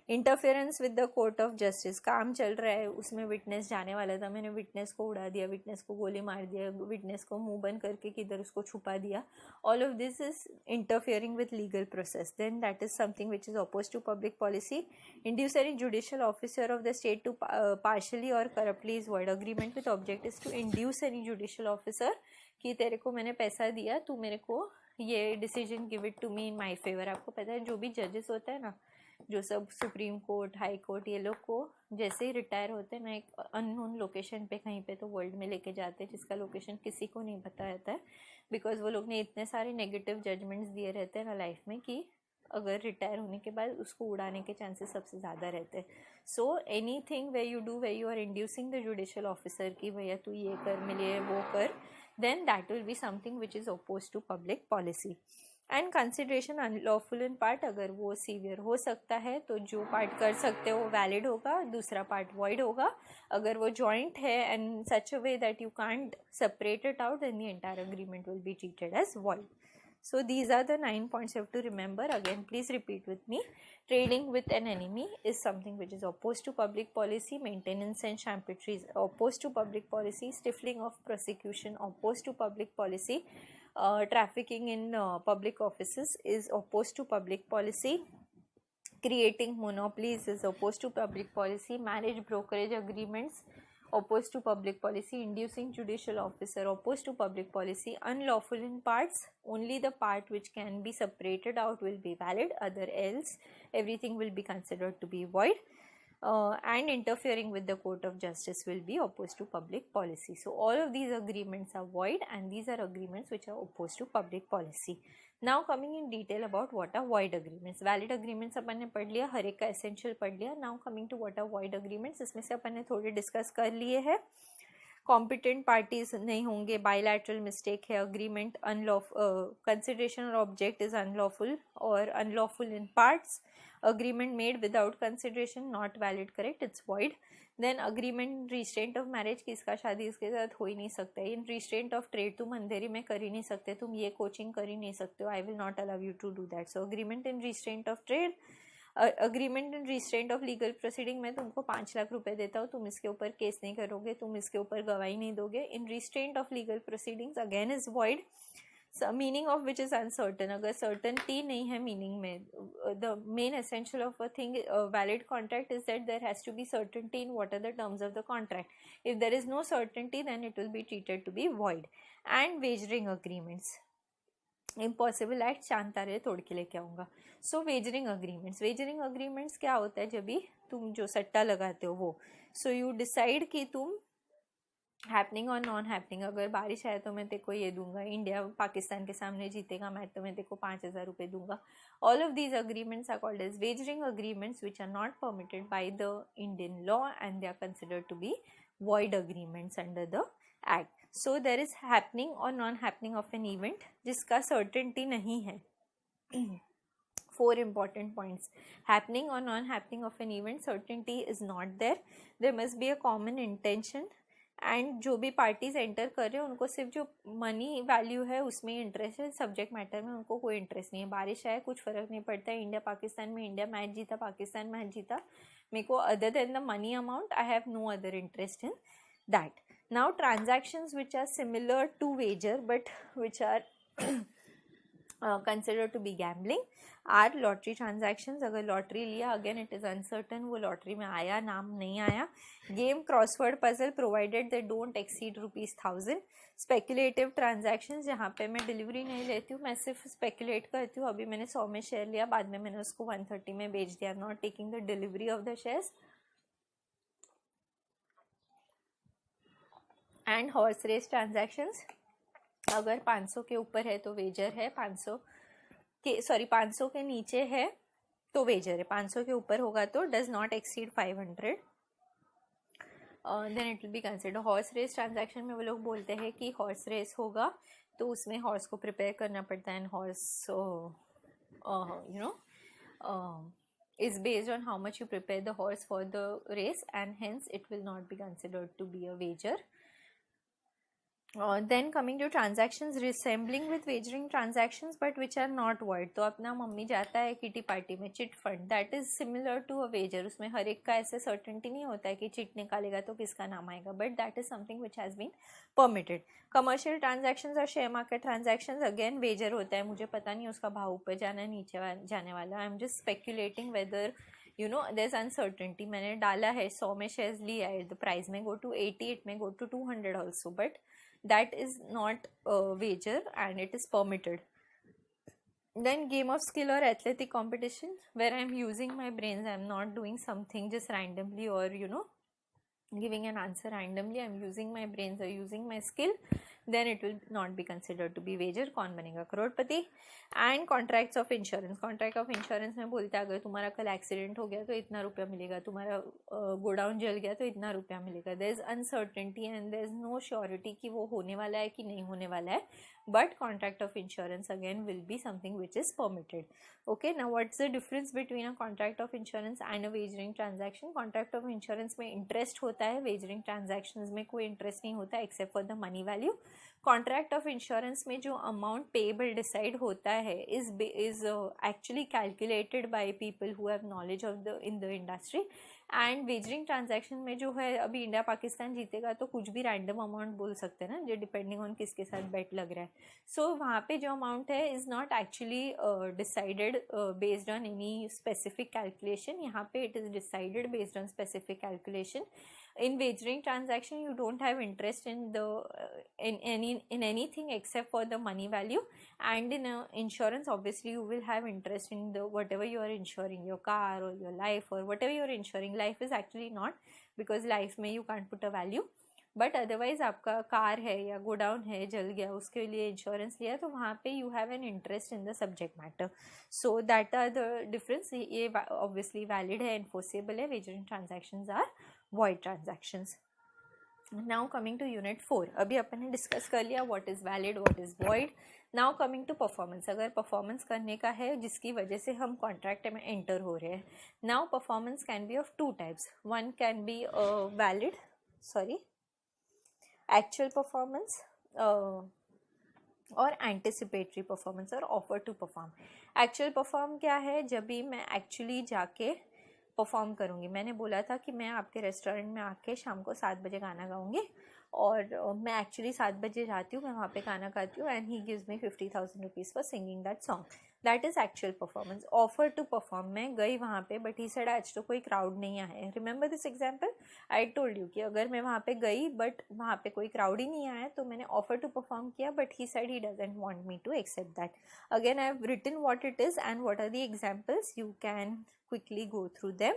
Interference with the court of justice, काम चल रहा है उसमें विटनेस जाने वाला था, मैंने विटनेस को उड़ा दिया, विटनेस को गोली मार दिया, विटनेस को मुंह बंद करके किधर उसको छुपा दिया. All of this is interfering with legal process. Then that is something which is oppose to public policy. Induce any judicial officer of the state to partially और corruptly is word. Agreement with object is to induce any judicial officer कि तेरे को मैंने पैसा दिया, तू मेरे को ये decision give it to me in my favour. आपको पता है जो भी जजेस होता है ना, जो सब सुप्रीम कोर्ट, हाई कोर्ट, ये लोग को जैसे ही रिटायर होते हैं ना एक अननोन लोकेशन पे कहीं पे तो वर्ल्ड में लेके जाते हैं, जिसका लोकेशन किसी को नहीं पता रहता है, बिकॉज वो लोग ने इतने सारे नेगेटिव जजमेंट्स दिए रहते हैं ना लाइफ में कि अगर रिटायर होने के बाद उसको उड़ाने के चांसेस सबसे ज़्यादा रहते हैं. So anything way you do, way you are inducing the judicial officer कि भैया तू ये कर, मिले वो कर, then that will be something which is oppose to public policy. And consideration unlawful in part, अगर वो सीवियर हो सकता है तो जो पार्ट कर सकते हो वो वैलिड होगा, दूसरा पार्ट वॉइड होगा. अगर वो जॉइंट है and such a way that you can't separate it out, then the entire agreement will be treated as void. So these are the 9 points you have to remember. Again, please repeat with me. Trading with an enemy is something which is opposed to public policy. Maintenance and shampooing is opposed to public policy. Stifling of prosecution opposed to public policy. Trafficking in public offices is opposed to public policy. Creating monopolies is opposed to public policy. Marriage brokerage agreements opposed to public policy. Inducing judicial officer opposed to public policy. Unlawful in parts, only the part which can be separated out will be valid, other else everything will be considered to be void. And interfering with the court of justice will be opposed to public policy. So all of these agreements are void, and these are agreements which are opposed to public policy. Now coming in detail about what are void agreements. Valid agreements अपन ने पढ़ लिया, हर एक का essential पढ़ लिया. Now coming to what are void agreements, इसमें से अपन ने थोड़े डिस्कस कर लिए हैं. कॉम्पिटेंट पार्टीज नहीं होंगे, बायलैटरल मिस्टेक है, अग्रीमेंट अनलॉफुल, कंसिडरेशन और ऑब्जेक्ट इज अनलॉफुल और unlawful in parts. Agreement made without consideration not valid, correct, it's void. Then agreement restraint of marriage, किसका शादी इसके साथ हो ही नहीं सकता है. इन रिस्ट्रेंट ऑफ ट्रेड, तुम अंधेरी में कर ही नहीं सकते, तुम ये कोचिंग कर ही नहीं सकते हो, I will not allow you to do that. So agreement in restraint of trade. Agreement in restraint of legal proceeding, मैं तुमको 5 लाख रुपए देता हूँ, तुम इसके ऊपर केस नहीं करोगे, तुम इसके ऊपर गवाही नहीं दोगे. In restraint of legal proceedings again is void, meaning of which is uncertain. अगर सर्टनटी नहीं है मीनिंग में, the main essential of a thing valid contract is that there has to be certainty in what are the terms of the contract. If there is no certainty then it will be treated to be void. And wagering agreements, impossible act, शांतारे तोड़ के लेके आऊँगा. सो wagering agreements, wagering agreements क्या होता है, जब भी तुम जो सट्टा लगाते हो वो, सो यू डिसाइड कि तुम हैपनिंग और नॉन हैपनिंग, अगर बारिश आए तो मैं तेरे को ये दूंगा, इंडिया पाकिस्तान के सामने जीतेगा मैच तो मैं तेरे को 5,000 रुपये दूंगा. All of these agreements are called as wagering agreements which are not permitted by the Indian law and they are considered to be void agreements under the act. So there is happening or non-happening of an event जिसका certainty नहीं है. 4 important points. Happening or non-happening of an event, certainty is not there. There must be a common intention. And जो भी parties enter कर रहे हैं उनको सिर्फ जो मनी वैल्यू है उसमें इंटरेस्ट है, सब्जेक्ट मैटर में उनको कोई इंटरेस्ट नहीं है. बारिश आए कुछ फर्क नहीं पड़ता है, इंडिया पाकिस्तान में इंडिया मैच जीता, पाकिस्तान मैच जीता, मेरे को other than the money amount I have no other interest in that. Now transactions which are similar to wager but which are consider to be gambling. Are lottery transactions, अगर lottery लिया again it is uncertain वो lottery में आया नाम नहीं आया. Game crossword puzzle provided they don't exceed ₹1000. Speculative transactions, जहाँ पे मैं डिलीवरी नहीं लेती हूँ, मैं सिर्फ स्पेकुलेट करती हूँ. अभी मैंने 100 में शेयर लिया, बाद में मैंने उसको 130 में बेच दिया. I am not taking the delivery of the shares. And horse race transactions, अगर 500 के ऊपर है तो वेजर है, 500 के नीचे है तो वेजर है, 500 के ऊपर होगा तो does not exceed 500, then it will be consider. Horse race transaction में वो लोग बोलते हैं कि हॉर्स रेस होगा तो उसमें हॉर्स को प्रिपेयर करना पड़ता है, and horse you know is based on how much you prepare the horse for the race, and hence it will not be considered to be a wager. Then coming to transactions resembling with wagering transactions but which are not void. तो अपना mummy जाता है kitty party में, chit fund, that is similar to a wager. उसमें हर एक का ऐसे सर्टेनिटी नहीं होता है कि चिट निकालेगा तो किसका नाम आएगा, but that is something which has been permitted. Commercial transactions और share market transactions, again wager होता है. मुझे पता नहीं उसका भाव ऊपर जाना है नीचे जाने वाला. I am just speculating whether you know there is uncertainty. मैंने डाला है 100 में शेयर्स लिया है, द प्राइस में गो टू 80, इट में go to 200 also, but that is not a wager and it is permitted. Then game of skill or athletic competition where I am using my brains. I am not doing something just randomly or giving an answer randomly. I am using my brains or using my skill. Then it will not be considered to be wager. Kaun Banega Crorepati. And contracts of insurance, contract of insurance में बोलते हैं अगर तुम्हारा कल accident हो गया तो इतना रुपया मिलेगा, तुम्हारा गोडाउन जल गया तो इतना रुपया मिलेगा. There is uncertainty and there is no surety कि वो होने वाला है कि नहीं होने वाला है, but contract of insurance again will be something which is permitted. Okay, now what's the difference between a contract of insurance and a wagering transaction. Contract of insurance में इंटरेस्ट होता है, वेजरिंग ट्रांजैक्शंस में कोई interest नहीं होता except for the money value. Contract of insurance में जो amount payable decide होता है is actually calculated by people who have knowledge of the in the industry. And wagering transaction में जो है, अभी इंडिया पाकिस्तान जीतेगा तो कुछ भी रैंडम अमाउंट बोल सकते हैं ना, जो डिपेंडिंग ऑन किसके साथ बेट लग रहा है. सो वहाँ पे जो अमाउंट है is not actually decided based on any specific calculation. यहाँ पे it is decided based on specific calculation. In wagering transaction you don't have interest in the in anything except for the money value, and in insurance obviously you will have interest in the whatever you are insuring, your car or your life or whatever you are insuring. Life is actually not, because life में you can't put a value, but otherwise आपका car है या godown है जल गया, उसके लिए insurance लिया तो वहाँ पे you have an interest in the subject matter. So that are the difference. ये ऑब्वियसली वैलिड है, एनफोर्सेबल है. Wagering transactions are void transactions. Now coming to unit 4, अभी अपन ने डिस्कस कर लिया what is valid, what is void. Now coming to performance. अगर performance करने का है जिसकी वजह से हम कॉन्ट्रैक्ट में एंटर हो रहे हैं. Now performance can be of two types. One can be actual performance और एंटिसिपेटरी परफॉर्मेंस और offer to perform. Actual perform क्या है, जब भी मैं एक्चुअली जाके परफॉर्म करूँगी. मैंने बोला था कि मैं आपके रेस्टोरेंट में आके शाम को 7 बजे गाना गाऊँगी, और मैं एक्चुअली 7 बजे जाती हूँ, मैं वहाँ पे गाना गाती हूँ, and he gives me 50,000 rupees for singing that song. That is actual performance. Offer to perform, मैं गई वहाँ पे बट ही सेड आज तो कोई क्राउड नहीं आया है. Remember this example, I told you कि अगर मैं वहाँ पे गई बट वहाँ पे कोई क्राउड ही नहीं आया तो मैंने ऑफर टू परफॉर्म किया, but he said he doesn't want me to accept that. Again I have written what it is and what are the examples. You can quickly go through them.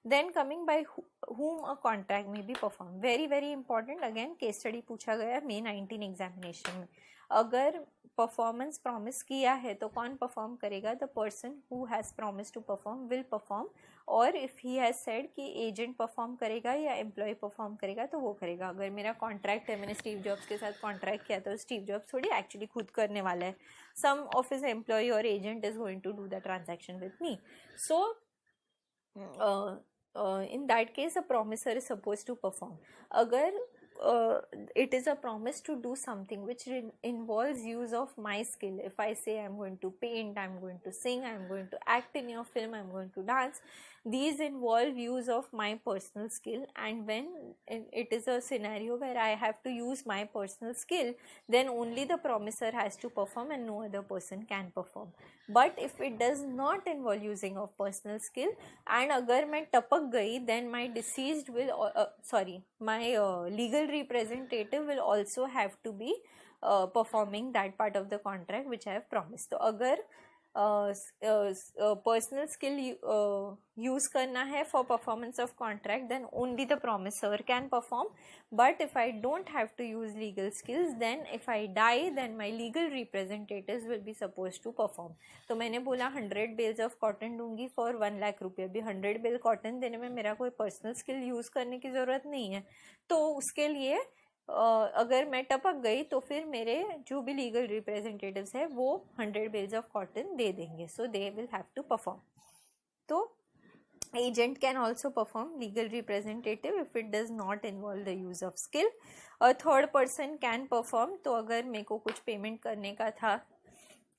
Then coming by whom a contract may be performed. Very very important. Again case study पूछा गया May 19 examination में. अगर performance promise किया है तो कौन perform करेगा? The person who has promise to perform will perform. और इफ़ ही हैज़ सेड कि एजेंट परफॉर्म करेगा या एम्प्लॉय परफॉर्म करेगा तो वो करेगा. अगर मेरा कॉन्ट्रैक्ट है, मैंने स्टीव जॉब्स के साथ कॉन्ट्रैक्ट किया तो स्टीव जॉब्स थोड़ी एक्चुअली खुद करने वाला है. सम ऑफ हिज एम्प्लॉय और agent is going to do the transaction with me. So in that case a promiser is supposed to perform. अगर it is a promise to do something which involves use of my skill. If I say I'm going to paint, I'm going to sing, I'm going to act in your film, I'm going to dance, these involve use of my personal skill. And when it is a scenario where I have to use my personal skill, then only the promiser has to perform and no other person can perform. But if it does not involve using of personal skill and agar मैं टपक गई, then my deceased will my legal representative will also have to be performing that part of the contract which I have promised. तो अगर personal skill use करना है for performance of contract, then only the promisor can perform. But if I don't have to use legal skills, then if I die, then my legal representatives will be suppose to perform. तो मैंने बोला 100 bales of cotton दूंगी for 1 lakh रुपये. अभी 100 bell cotton देने में मेरा कोई पर्सनल स्किल यूज करने की जरूरत नहीं है. तो उसके लिए अगर मैं टपक गई तो फिर मेरे जो भी लीगल रिप्रेजेंटेटिव्स है वो 100 बेल्स ऑफ कॉटन दे देंगे. So they will have to perform. तो agent can also perform legal representative if it does not involve the use of skill. A third person can perform. तो अगर मेरे को कुछ पेमेंट करने का था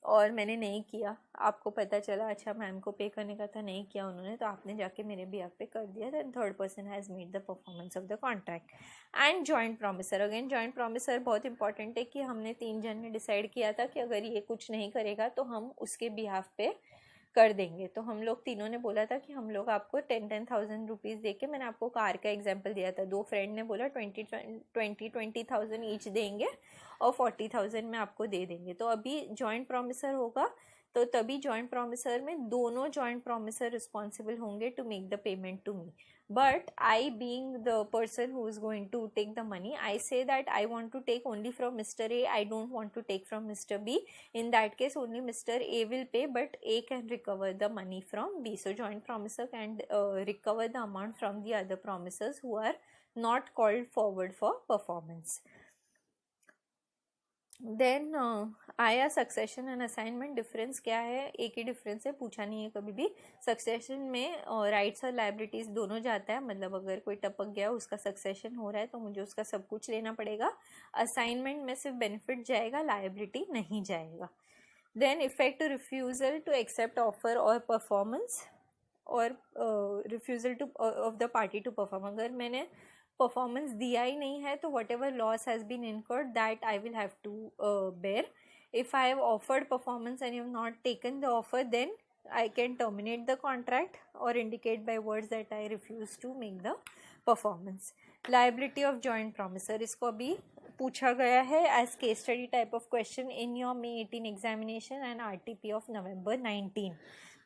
और मैंने नहीं किया, आपको पता चला अच्छा मैम को पे करने का था, नहीं किया उन्होंने, तो आपने जाके मेरे बिहाफ पे कर दिया, then third person has made the performance of the contract. And joint promisor. Again joint promisor बहुत इंपॉर्टेंट है कि हमने 3 जन ने डिसाइड किया था कि अगर ये कुछ नहीं करेगा तो हम उसके बिहाफ पे कर देंगे. तो हम लोग तीनों ने बोला था कि हम लोग आपको 10,000 रुपीज़ दे के, मैंने आपको कार का एग्जांपल दिया था, 2 फ्रेंड ने बोला 20,000 ईच देंगे और 40,000 में आपको दे देंगे. तो अभी जॉइंट प्रॉमिसर होगा तो तभी जॉइंट प्रॉमिसर में दोनों जॉइंट प्रॉमिसर रिस्पॉन्सिबल होंगे to make the payment to me. But I, being the person who is going to take the money, I say that I want to take only from Mr. A. I don't want to take from Mr. B. In that case, only Mr. A will pay, but A can recover the money from B. So, joint promisor can recover the amount from the other promisors who are not called forward for performance. Then आया succession and assignment. Difference क्या है? एक ही difference है, पूछा नहीं है कभी भी. सक्सेशन में राइट्स और लायबिलिटीज़ दोनों जाता है, मतलब अगर कोई टपक गया उसका सक्सेशन हो रहा है तो मुझे उसका सब कुछ लेना पड़ेगा. असाइनमेंट में सिर्फ बेनिफिट जाएगा, लायबिलिटी नहीं जाएगा. Then effect refusal to accept offer और परफॉर्मेंस और refusal to of the party to perform. अगर मैंने परफॉर्मेंस दिया ही नहीं है तो what ever loss has been incurred that I will have to bear. If I have offered performance and you have not taken the offer, then I can terminate the contract और indicate by words that I refuse to make the performance. Liability of joint promisor, इसको अभी पूछा गया है as case study type of question in your May 18 examination and RTP of November 19.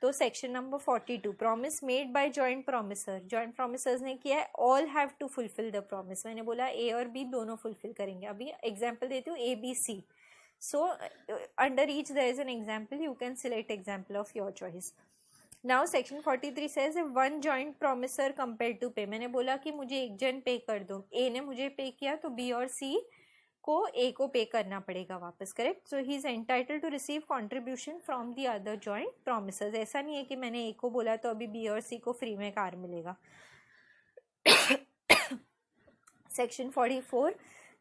तो section number 42, promise made by joint promisor. Joint promisors ने किया है, all have to fulfil the promise. मैंने बोला ए और बी दोनों फुलफिल करेंगे. अभी एग्जाम्पल देती हूँ ABC. So under each there is an example, you can select example of your choice. Now section 43 says one joint promisor compare to pay. मैंने बोला कि मुझे एक जन पे कर दो, ए ने मुझे पे किया तो बी और सी को ए को पे करना पड़ेगा वापस. Correct. So he is entitled to receive contribution from the other joint promisors. ऐसा नहीं है कि मैंने ए को बोला तो अभी बी और सी को फ्री में कार मिलेगा. Section 44,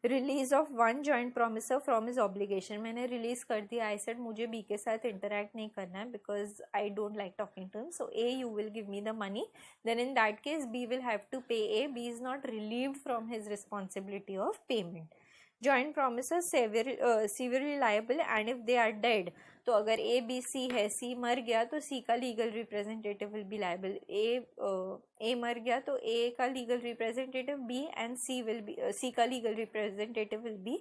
release of one joint promiser from his obligation. मैंने रिलीज कर दिया. आई सेड मुझे बी के साथ इंटरेक्ट नहीं करना है because I don't like talking to him. So A you will give me the money. Then in that case B will have to pay A. B is not relieved from his responsibility of payment. Joint promisor severely liable and if they are dead. तो अगर ए B सी है, सी मर गया तो C का legal representative will be liable. A मर गया तो ए का legal representative B and C will be, C का legal representative will be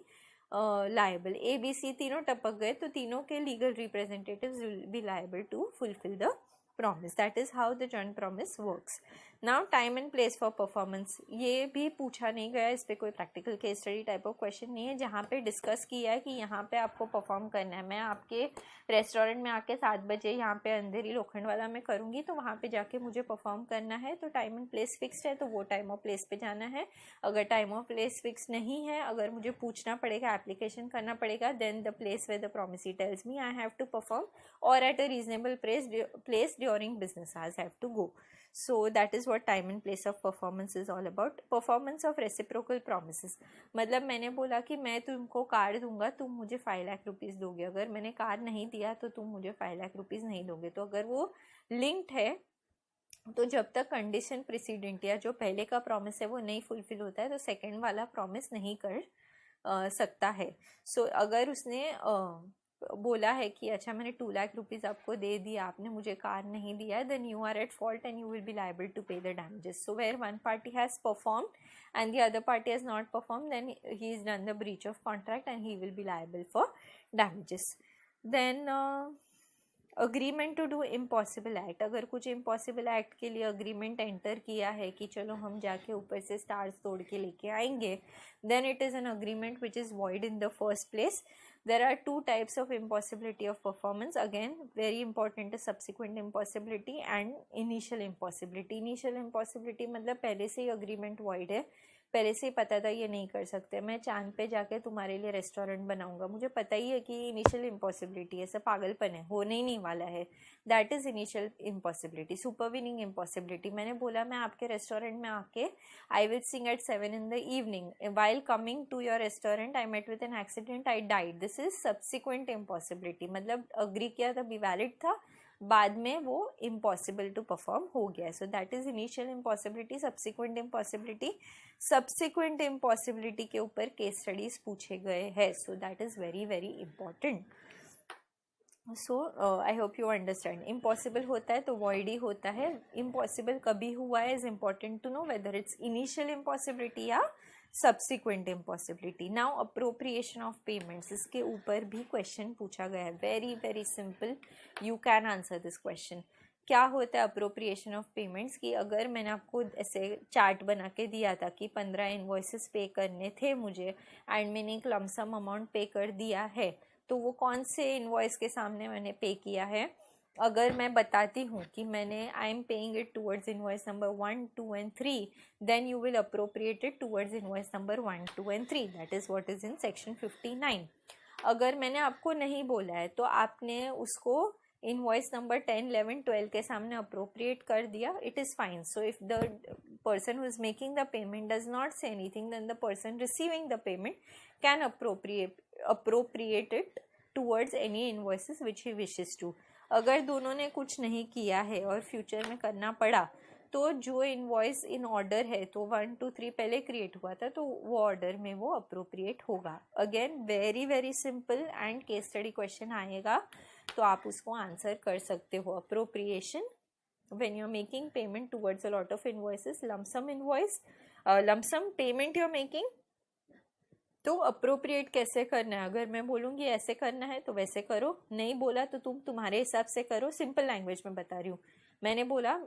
liable. A B C तीनों टपक गए तो तीनों के legal representatives will be liable to fulfil the promise. That is how the joint promise works. Now time and place for performance. ये भी पूछा नहीं गया, इस पे कोई practical case study type of question नहीं है. जहाँ पे डिस्कस किया है कि यहाँ पे आपको परफॉर्म करना है. मैं आपके रेस्टोरेंट में आके 7 बजे यहाँ पे अंधेरी लोखंड वाला में करूँगी तो वहाँ पे जाके मुझे परफॉर्म करना है. तो टाइम एंड प्लेस फिक्स्ड है तो वो टाइम और प्लेस पे जाना है. अगर टाइम और प्लेस फिक्स नहीं है, अगर मुझे पूछना पड़ेगा, एप्लीकेशन करना पड़ेगा, then the place where the promisee tells me I have to perform और at a reasonable place during business hours have to go. So that is what time and place of performance is all about. Performance of reciprocal promises, मतलब मैंने बोला कि मैं तुमको car दूंगा, तुम मुझे 5 लाख रुपीज़ दोगे. अगर मैंने कार नहीं दिया तो तुम मुझे 5 लाख रुपीज़ नहीं दोगे. तो अगर वो लिंक्ड है तो जब तक कंडीशन प्रेसिडेंट या जो पहले का प्रॉमिस है वो नहीं फुलफिल होता है तो सेकंड वाला प्रॉमिस नहीं कर सकता है. सो अगर उसने बोला है कि अच्छा मैंने 2 लाख रुपीज़ आपको दे दिया, आपने मुझे कार नहीं दिया, then you are at fault and you will be liable to pay the damages. So where one party has performed and the other party has not performed, then he is done the breach of contract and he will be liable for damages. Then agreement to do impossible act. अगर कुछ impossible act के लिए agreement enter किया है कि चलो हम जाके ऊपर से स्टार्स तोड़ के लेके आएंगे, then it is an agreement which is void in the first place. There are 2 types of impossibility of performance. Again, very important is subsequent impossibility and initial impossibility. Initial impossibility मतलब पहले से ही agreement void है, पहले से ही पता था ये नहीं कर सकते. मैं चांद पे जाके तुम्हारे लिए रेस्टोरेंट बनाऊंगा, मुझे पता ही है कि इनिशियल इम्पॉसिबिलिटी है, सब पागलपन है, होने ही नहीं वाला है. That is initial impossibility. Supervening impossibility, मैंने बोला मैं आपके रेस्टोरेंट में आके I will sing eight 7 in the evening. While coming to your restaurant I met with an accident, I died. This is subsequent impossibility. मतलब अग्री किया था, भी वैलिड था, बाद में वो इम्पॉसिबल टू परफॉर्म हो गया. सो that is initial impossibility. Subsequent impossibility, subsequent impossibility के ऊपर केस स्टडीज पूछे गए हैं. सो that is very very important. So I hope you understand. Impossible होता है तो वॉइड ही होता है. इम्पॉसिबल कभी हुआ है is important to know whether it's initial impossibility या subsequent impossibility. Now appropriation of payments, इसके ऊपर भी क्वेश्चन पूछा गया है. Very very simple, you can answer this question. क्या होता है अप्रोप्रिएशन ऑफ पेमेंट्स? कि अगर मैंने आपको ऐसे चार्ट बना के दिया था कि 15 इन्वॉइसेस पे करने थे मुझे एंड मैंने एक लमसम अमाउंट पे कर दिया है, तो वो कौन से इन्वॉइस के सामने मैंने पे किया है? अगर मैं बताती हूँ कि मैंने I am paying it towards invoice number 1, 2 and 3, then you will appropriate it towards invoice number 1, 2 and 3. That is what is in section 59. अगर मैंने आपको नहीं बोला है तो आपने उसको इनवॉइस नंबर 10, 11, 12 के सामने अप्रोप्रिएट कर दिया, it is fine. So if the person who is making the payment does not say anything, then the person receiving the payment can appropriate it towards any invoices which he wishes to. अगर दोनों ने कुछ नहीं किया है और future में करना पड़ा तो जो इनवॉइस इन ऑर्डर है तो 1, 2, 3 पहले क्रिएट हुआ था तो वो ऑर्डर में वो अप्रोप्रिएट होगा. Again very very simple and case study question आएगा तो आप उसको आंसर कर सकते हो. Appropriation when you're making payment towards a lot of invoices, lump sum payment you're making, तो अप्रोप्रिएट कैसे करना है? अगर मैं बोलूँगी ऐसे करना है तो वैसे करो, नहीं बोला तो तुम तुम्हारे हिसाब से करो. सिंपल लैंग्वेज में बता रही हूँ. मैंने बोला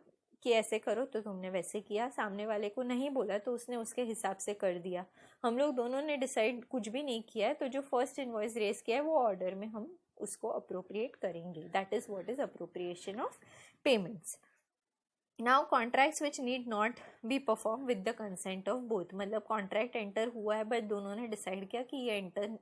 कि ऐसे करो तो तुमने वैसे किया, सामने वाले को नहीं बोला तो उसने उसके हिसाब से कर दिया. हम लोग दोनों ने डिसाइड कुछ भी नहीं किया है, तो जो फर्स्ट इनवॉइस रेज किया है वो ऑर्डर में हम उसको अप्रोप्रिएट करेंगे. That is what is appropriation of payments. Now contracts which need not be perform with the consent of both. मतलब कॉन्ट्रैक्ट एंटर हुआ है बट दोनों ने डिसाइड किया कि ये एंटर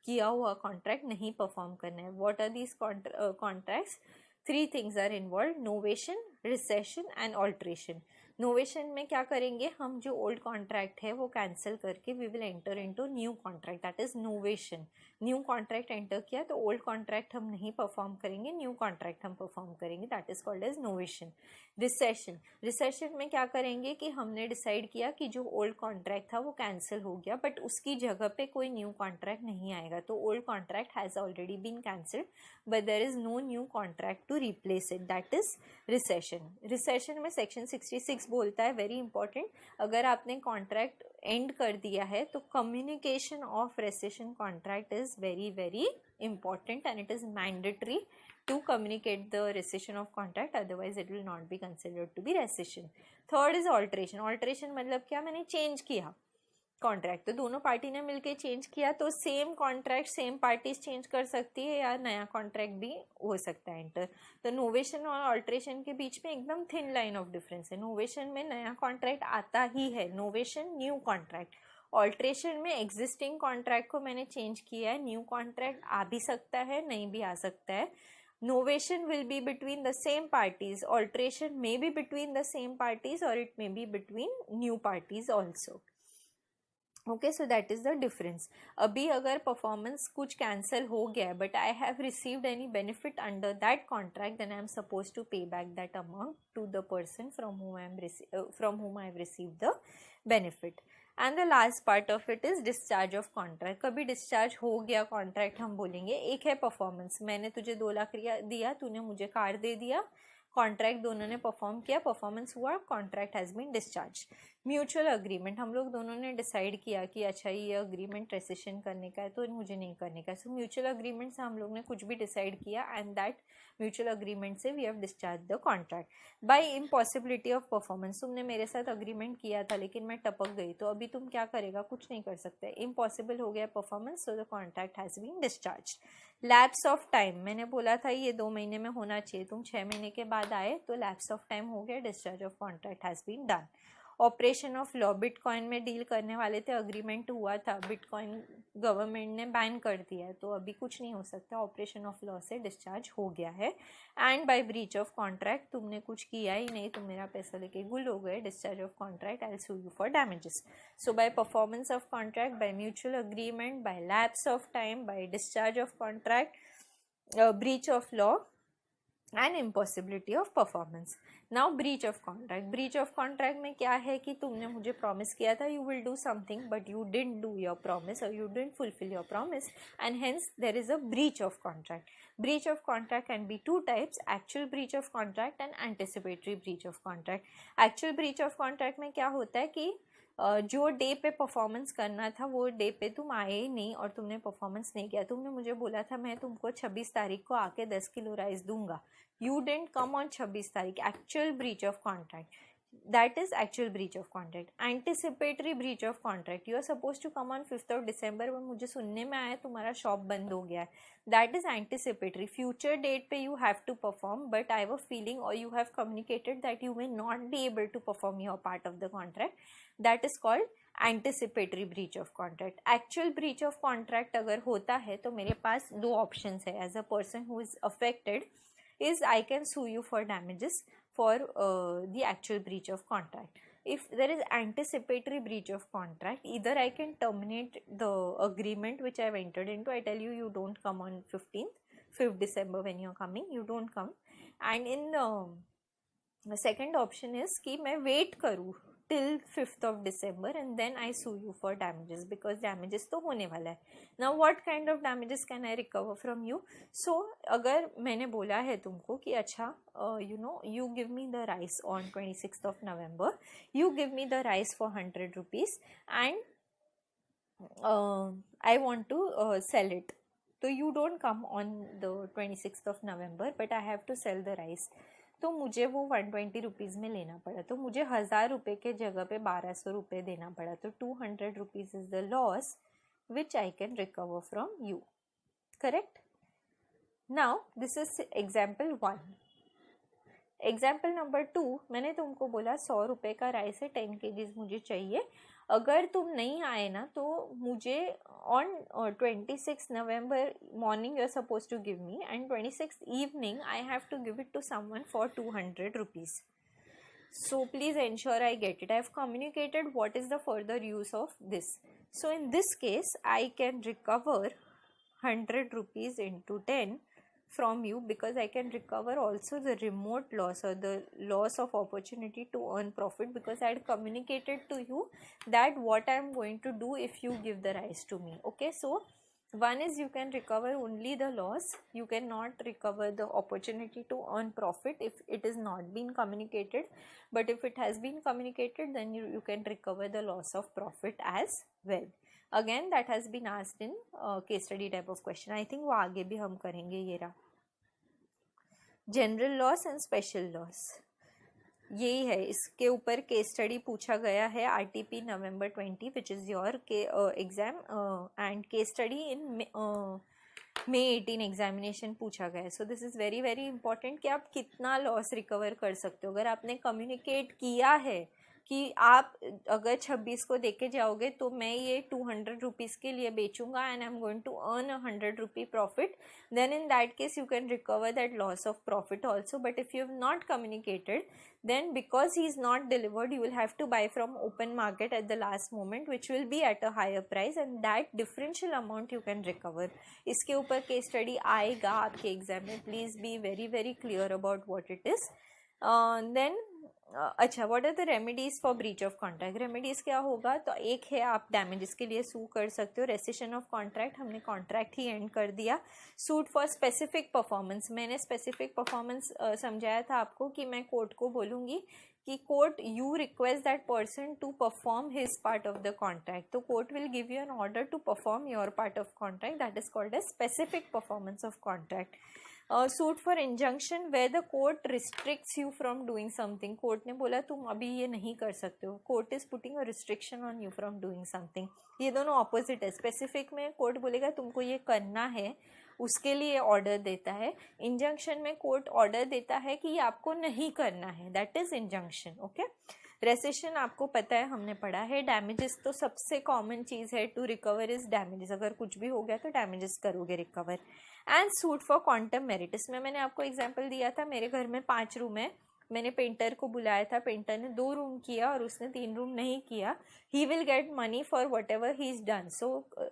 किया हुआ कॉन्ट्रैक्ट नहीं परफॉर्म करना है. What are these contracts? 3 things are involved: novation, rescission and alteration. Novation में क्या करेंगे हम? जो ओल्ड कॉन्ट्रैक्ट है वो कैंसिल करके we will enter into new contract. That is novation. New contract enter किया तो ओल्ड कॉन्ट्रैक्ट हम नहीं परफॉर्म करेंगे, न्यू कॉन्ट्रैक्ट हम परफॉर्म करेंगे. That is called as novation. Rescission. Recession में क्या करेंगे कि हमने डिसाइड किया कि जो ओल्ड कॉन्ट्रैक्ट था वो कैंसिल हो गया बट उसकी जगह पे कोई न्यू कॉन्ट्रैक्ट नहीं आएगा. तो old contract has already been cancelled but there is no new contract to replace it. That is recession. Recession में सेक्शन 66 बोलता है, वेरी इंपॉर्टेंट, अगर आपने कॉन्ट्रैक्ट एंड कर दिया है तो communication of recession contract is very very important and it is mandatory to communicate the rescission of contract, otherwise it will not be considered to be rescission. Third is alteration. Alteration मतलब क्या? मैंने change किया contract, तो दोनों party ने मिलके change किया, तो same contract same parties change कर सकती है या नया कॉन्ट्रैक्ट भी हो सकता है एंटर. तो नोवेशन और ऑल्ट्रेशन के बीच में एकदम थिन लाइन ऑफ डिफरेंस है. नोवेशन में नया कॉन्ट्रैक्ट आता ही है, नोवेशन न्यू कॉन्ट्रैक्ट. ऑल्ट्रेशन में एग्जिस्टिंग कॉन्ट्रैक्ट को मैंने चेंज किया है, न्यू कॉन्ट्रैक्ट आ भी सकता है नहीं भी आ सकता है. Novation will be between the same parties. Alteration may be between the same parties or it may be between new parties also. Okay so that is the difference. अभी अगर परफॉर्मेंस कुछ कैंसिल हो गया but I have received any benefit under that contract then I am suppose to pay back that amount to the person from whom I have received the benefit. And the last part of it is discharge of contract. कभी discharge हो गया contract हम बोलेंगे. एक है performance, मैंने तुझे 2 लाख दिया, तूने मुझे कार दे दिया, कॉन्ट्रैक्ट दोनों ने परफॉर्म किया, परफॉर्मेंस हुआ, contract has been discharge. Mutual agreement, हम लोग दोनों ने डिसाइड किया कि अच्छा ये अग्रीमेंट रेसिशन करने का है तो मुझे नहीं करने का. सो म्यूचुअल अग्रीमेंट से हम लोग ने कुछ भी डिसाइड किया एंड दैट म्यूचुअल अग्रीमेंट से we have discharge the contract. By impossibility of performance, तुमने मेरे साथ अग्रीमेंट किया था लेकिन मैं टपक गई तो अभी तुम क्या करेगा, कुछ नहीं कर सकते, इम्पॉसिबल हो गया performance, so the contract has been discharge. Lapse of time, मैंने बोला था ये 2 महीने में होना चाहिए, तुम 6 महीने के बाद आए तो लैप्स ऑफ टाइम हो गया, discharge of contract has been done. Operation of law, Bitcoin में डील करने वाले थे, अग्रीमेंट हुआ था, बिटकॉइन गवर्नमेंट ने बैन कर दिया है तो अभी कुछ नहीं हो सकता, ऑपरेशन ऑफ लॉ से डिस्चार्ज हो गया है. And by breach of contract, तुमने कुछ किया ही नहीं, तुम मेरा पैसा लेके गुल हो गए, discharge of contract, I will sue you for damages. So by performance of contract, by mutual agreement, by lapse of time, by discharge of contract, breach of law and impossibility of performance. Now breach of contract. breach of contract में क्या है कि तुमने मुझे promise किया था you will do something but you didn't do your promise or you didn't fulfill your promise and hence there is a breach of contract. breach of contract can be 2 types, actual breach of contract and anticipatory breach of contract. actual breach of contract में क्या होता है कि जो day पे performance करना था वो डे पे तुम आए ही नहीं और तुमने परफॉर्मेंस नहीं किया. तुमने मुझे बोला था मैं तुमको 26 तारीख को आके 10 किलो राइस दूंगा, यू डिडंट कम ऑन 26 तारीख, actual breach of contract. that is actual breach of contract. Anticipatory breach of contract, you are supposed to come on 5th of December, पर मुझे सुनने में आया तुम्हारा शॉप बंद हो गया है, that is anticipatory. future date पे you have to perform but I have a feeling or you have communicated that you may not be able to perform your part of the contract, that is called anticipatory breach of contract. actual breach of contract अगर होता है तो मेरे पास 2 options है as a person who is affected, is I can sue you for damages for the actual breach of contract. If there is anticipatory breach of contract, either I can terminate the agreement which I have entered into. I tell you, you don't come on 5th December when you are coming, you don't come. And in the second option is कि मैं wait करूँ till 5th of December and then I sue you for damages because damages तो होने वाला है. Now what kind of damages can I recover from you? So अगर मैंने बोला है तुमको कि अच्छा you give me the rice on 26th of November, you give me the rice for 100 rupees and I want to sell it. So you don't come on the 26th of November but I have to sell the rice. तो मुझे वो 120 rupees में लेना पड़ा, तो मुझे 1000 रुपये के जगह पे 1200 रुपये देना पड़ा, तो 200 rupees is the loss which I can recover from you. Correct. Now this is example 1. Example number 2, मैंने तुमको बोला 100 रुपये का राइस है, 10 kgs मुझे चाहिए. अगर तुम नहीं आए ना तो मुझे on 26 November morning you are suppose to give me and 26 evening I have to give it to someone for 200 rupees. So please ensure I get it. I have communicated what is the further use of this. So in this case I can recover 100 rupees into 10 from you because I can recover also the remote loss or the loss of opportunity to earn profit because I had communicated to you that what I am going to do if you give the rice to me. Okay, so one is you can recover only the loss, you cannot recover the opportunity to earn profit if it is not been communicated, but if it has been communicated then you can recover the loss of profit as well. Again that has been asked in case study type of question. I think वो आगे भी हम करेंगे. ये रहा general loss and special loss, यही है. इसके ऊपर केस स्टडी पूछा गया है RTP November 20 which is your exam and case study in May 18 examination पूछा गया है. So this is very very important कि आप कितना लॉस रिकवर कर सकते हो. अगर आपने कम्युनिकेट किया है कि आप अगर 26 को देके जाओगे तो मैं ये 200 रुपीज़ के लिए बेचूंगा and I am going to earn 100 rupee profit, then in that case you can recover that loss of profit also. But if you have not communicated, then because he is not delivered, you will have to buy from open market at the last moment, which will be at a higher price, and that differential amount you can recover. इसके ऊपर case study आएगा आपके exam में, please be very very clear about what it is. Then अच्छा, what are the remedies for breach of contract. Remedies क्या होगा, तो एक है आप डैमेजेस के लिए सू कर सकते हो. रेसिशन ऑफ कॉन्ट्रैक्ट, हमने कॉन्ट्रैक्ट ही एंड कर दिया. सूट फॉर स्पेसिफिक परफॉर्मेंस, मैंने स्पेसिफिक परफॉर्मेंस समझाया था आपको कि मैं कोर्ट को बोलूँगी कि court you request that person to perform his part of the contract, तो court will give you an order to perform your part of contract, that is called as specific performance of contract. Suit for injunction where the court restricts you from doing something, court ने बोला तुम अभी ये नहीं कर सकते हो, court is putting a restriction on you from doing something. ये दोनों ऑपोजिट है. स्पेसिफिक में कोर्ट बोलेगा तुमको ये करना है, उसके लिए ऑर्डर देता है. इंजंक्शन में कोर्ट ऑर्डर देता है कि ये आपको नहीं करना है, that is injunction. Okay. Rescission आपको पता है, हमने पढ़ा है. डैमेजेस तो सबसे कॉमन चीज़ है, टू रिकवर इज डैमेजेस, अगर कुछ भी हो गया तो डैमेजेस करोगे recover. And suit for quantum merit, इसमें मैंने आपको एग्जांपल दिया था. मेरे घर में 5 रूम है, मैंने पेंटर को बुलाया था, पेंटर ने 2 रूम किया और उसने 3 रूम नहीं किया. He will get money for what ever he is done. So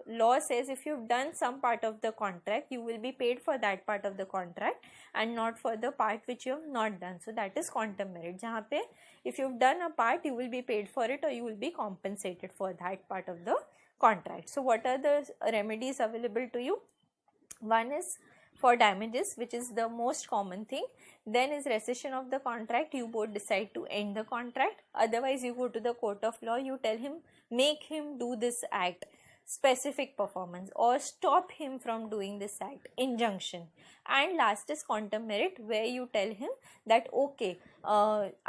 law says if you have done some part of the contract you will be paid for that part of the contract and not for the part which you have not done. So that is quantum meruit, जहाँ पे if you've done a part you will be paid for it or you will be compensated for that part of the contract. So what are the remedies available to you? One is for damages, which is the most common thing. Then is rescission of the contract, you both decide to end the contract. Otherwise you go to the court of law, you tell him, make him do this act, specific performance, or stop him from doing this act, injunction. And last is quantum merit, where you tell him that okay,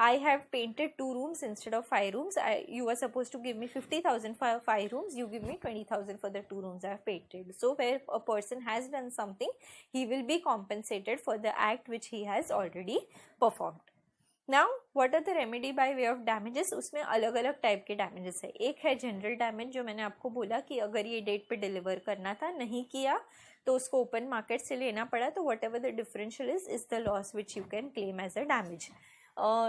I have painted 2 rooms instead of 5 rooms. You were supposed to give me 50,000 for 5 rooms, you give me 20,000 for the 2 rooms I have painted. So where a person has done something, he will be compensated for the act which he has already performed. Now what are the remedy by way of damages. उसमें अलग अलग type के damages है. एक है general damage, जो मैंने आपको बोला कि अगर ये डेट पे डिलीवर करना था, नहीं किया तो उसको ओपन मार्केट से लेना पड़ा, तो what ever the differential is the loss which you can claim as a damage.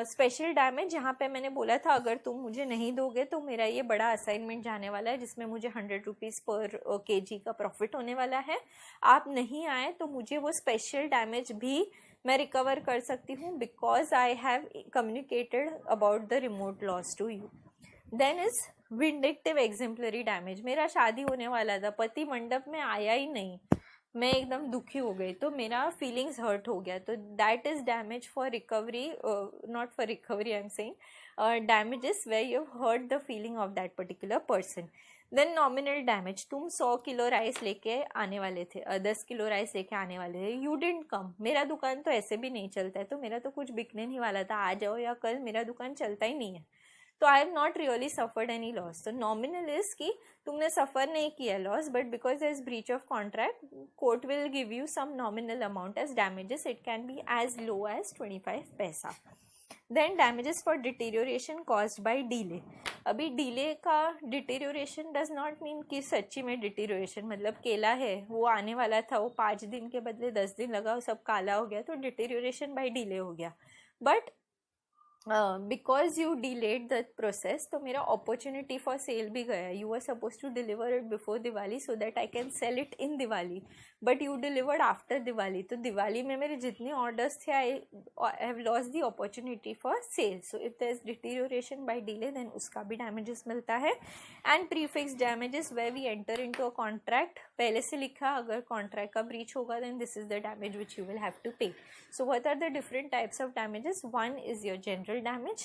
Special damage, जहाँ पे मैंने बोला था अगर तुम मुझे नहीं दोगे तो मेरा ये बड़ा असाइनमेंट जाने वाला है जिसमें मुझे 100 रुपीज़ पर kg का प्रॉफिट होने वाला है, आप नहीं आए तो मुझे वो स्पेशल डैमेज भी मैं रिकवर कर सकती हूँ, because I have communicated about the remote loss to you. Then is vindictive exemplary damage. मेरा शादी होने वाला था, पति मंडप में आया ही नहीं, मैं एकदम दुखी हो गई, तो मेरा फीलिंग्स हर्ट हो गया, तो that is damage for recovery, not for recovery, I am saying damages where you have hurt the feeling of that particular person. Then nominal damage, तुम 100 किलो राइस लेके आने वाले थे, 10 किलो राइस लेके आने वाले थे, यू डिडंट कम. मेरा दुकान तो ऐसे भी नहीं चलता है, तो मेरा तो कुछ बिकने नहीं वाला था, आ जाओ या कल, मेरा दुकान चलता ही नहीं है, तो I have not really suffered any loss. तो नॉमिनल इज कि तुमने सफ़र नहीं किया loss, but because there is breach of contract, court will give you some nominal amount as damages. It can be as low as 25 paisa. Then damages for deterioration caused by delay. अभी delay का deterioration does not mean कि सच्ची में deterioration, मतलब केला है वो आने वाला था, वो 5 दिन के बदले 10 दिन लगा, वो सब काला हो गया, तो डिटीरियोरेशन बाय डिले हो गया. But because you delayed the process, तो मेरा अपॉर्चुनिटी फॉर सेल भी गया. You are suppose to deliver it before Diwali so that I can sell it in Diwali, but you delivered after Diwali, तो दिवाली में मेरे जितने ऑर्डर्स थे I have loss the opportunity for sale. So if there is deterioration by delay then उसका भी damages मिलता है. And prefix damages where we enter into a contract, पहले से लिखा, अगर कॉन्ट्रैक्ट का ब्रीच होगा then this is the damage which you will have to pay. So what are the different types of damages. One is your general damage,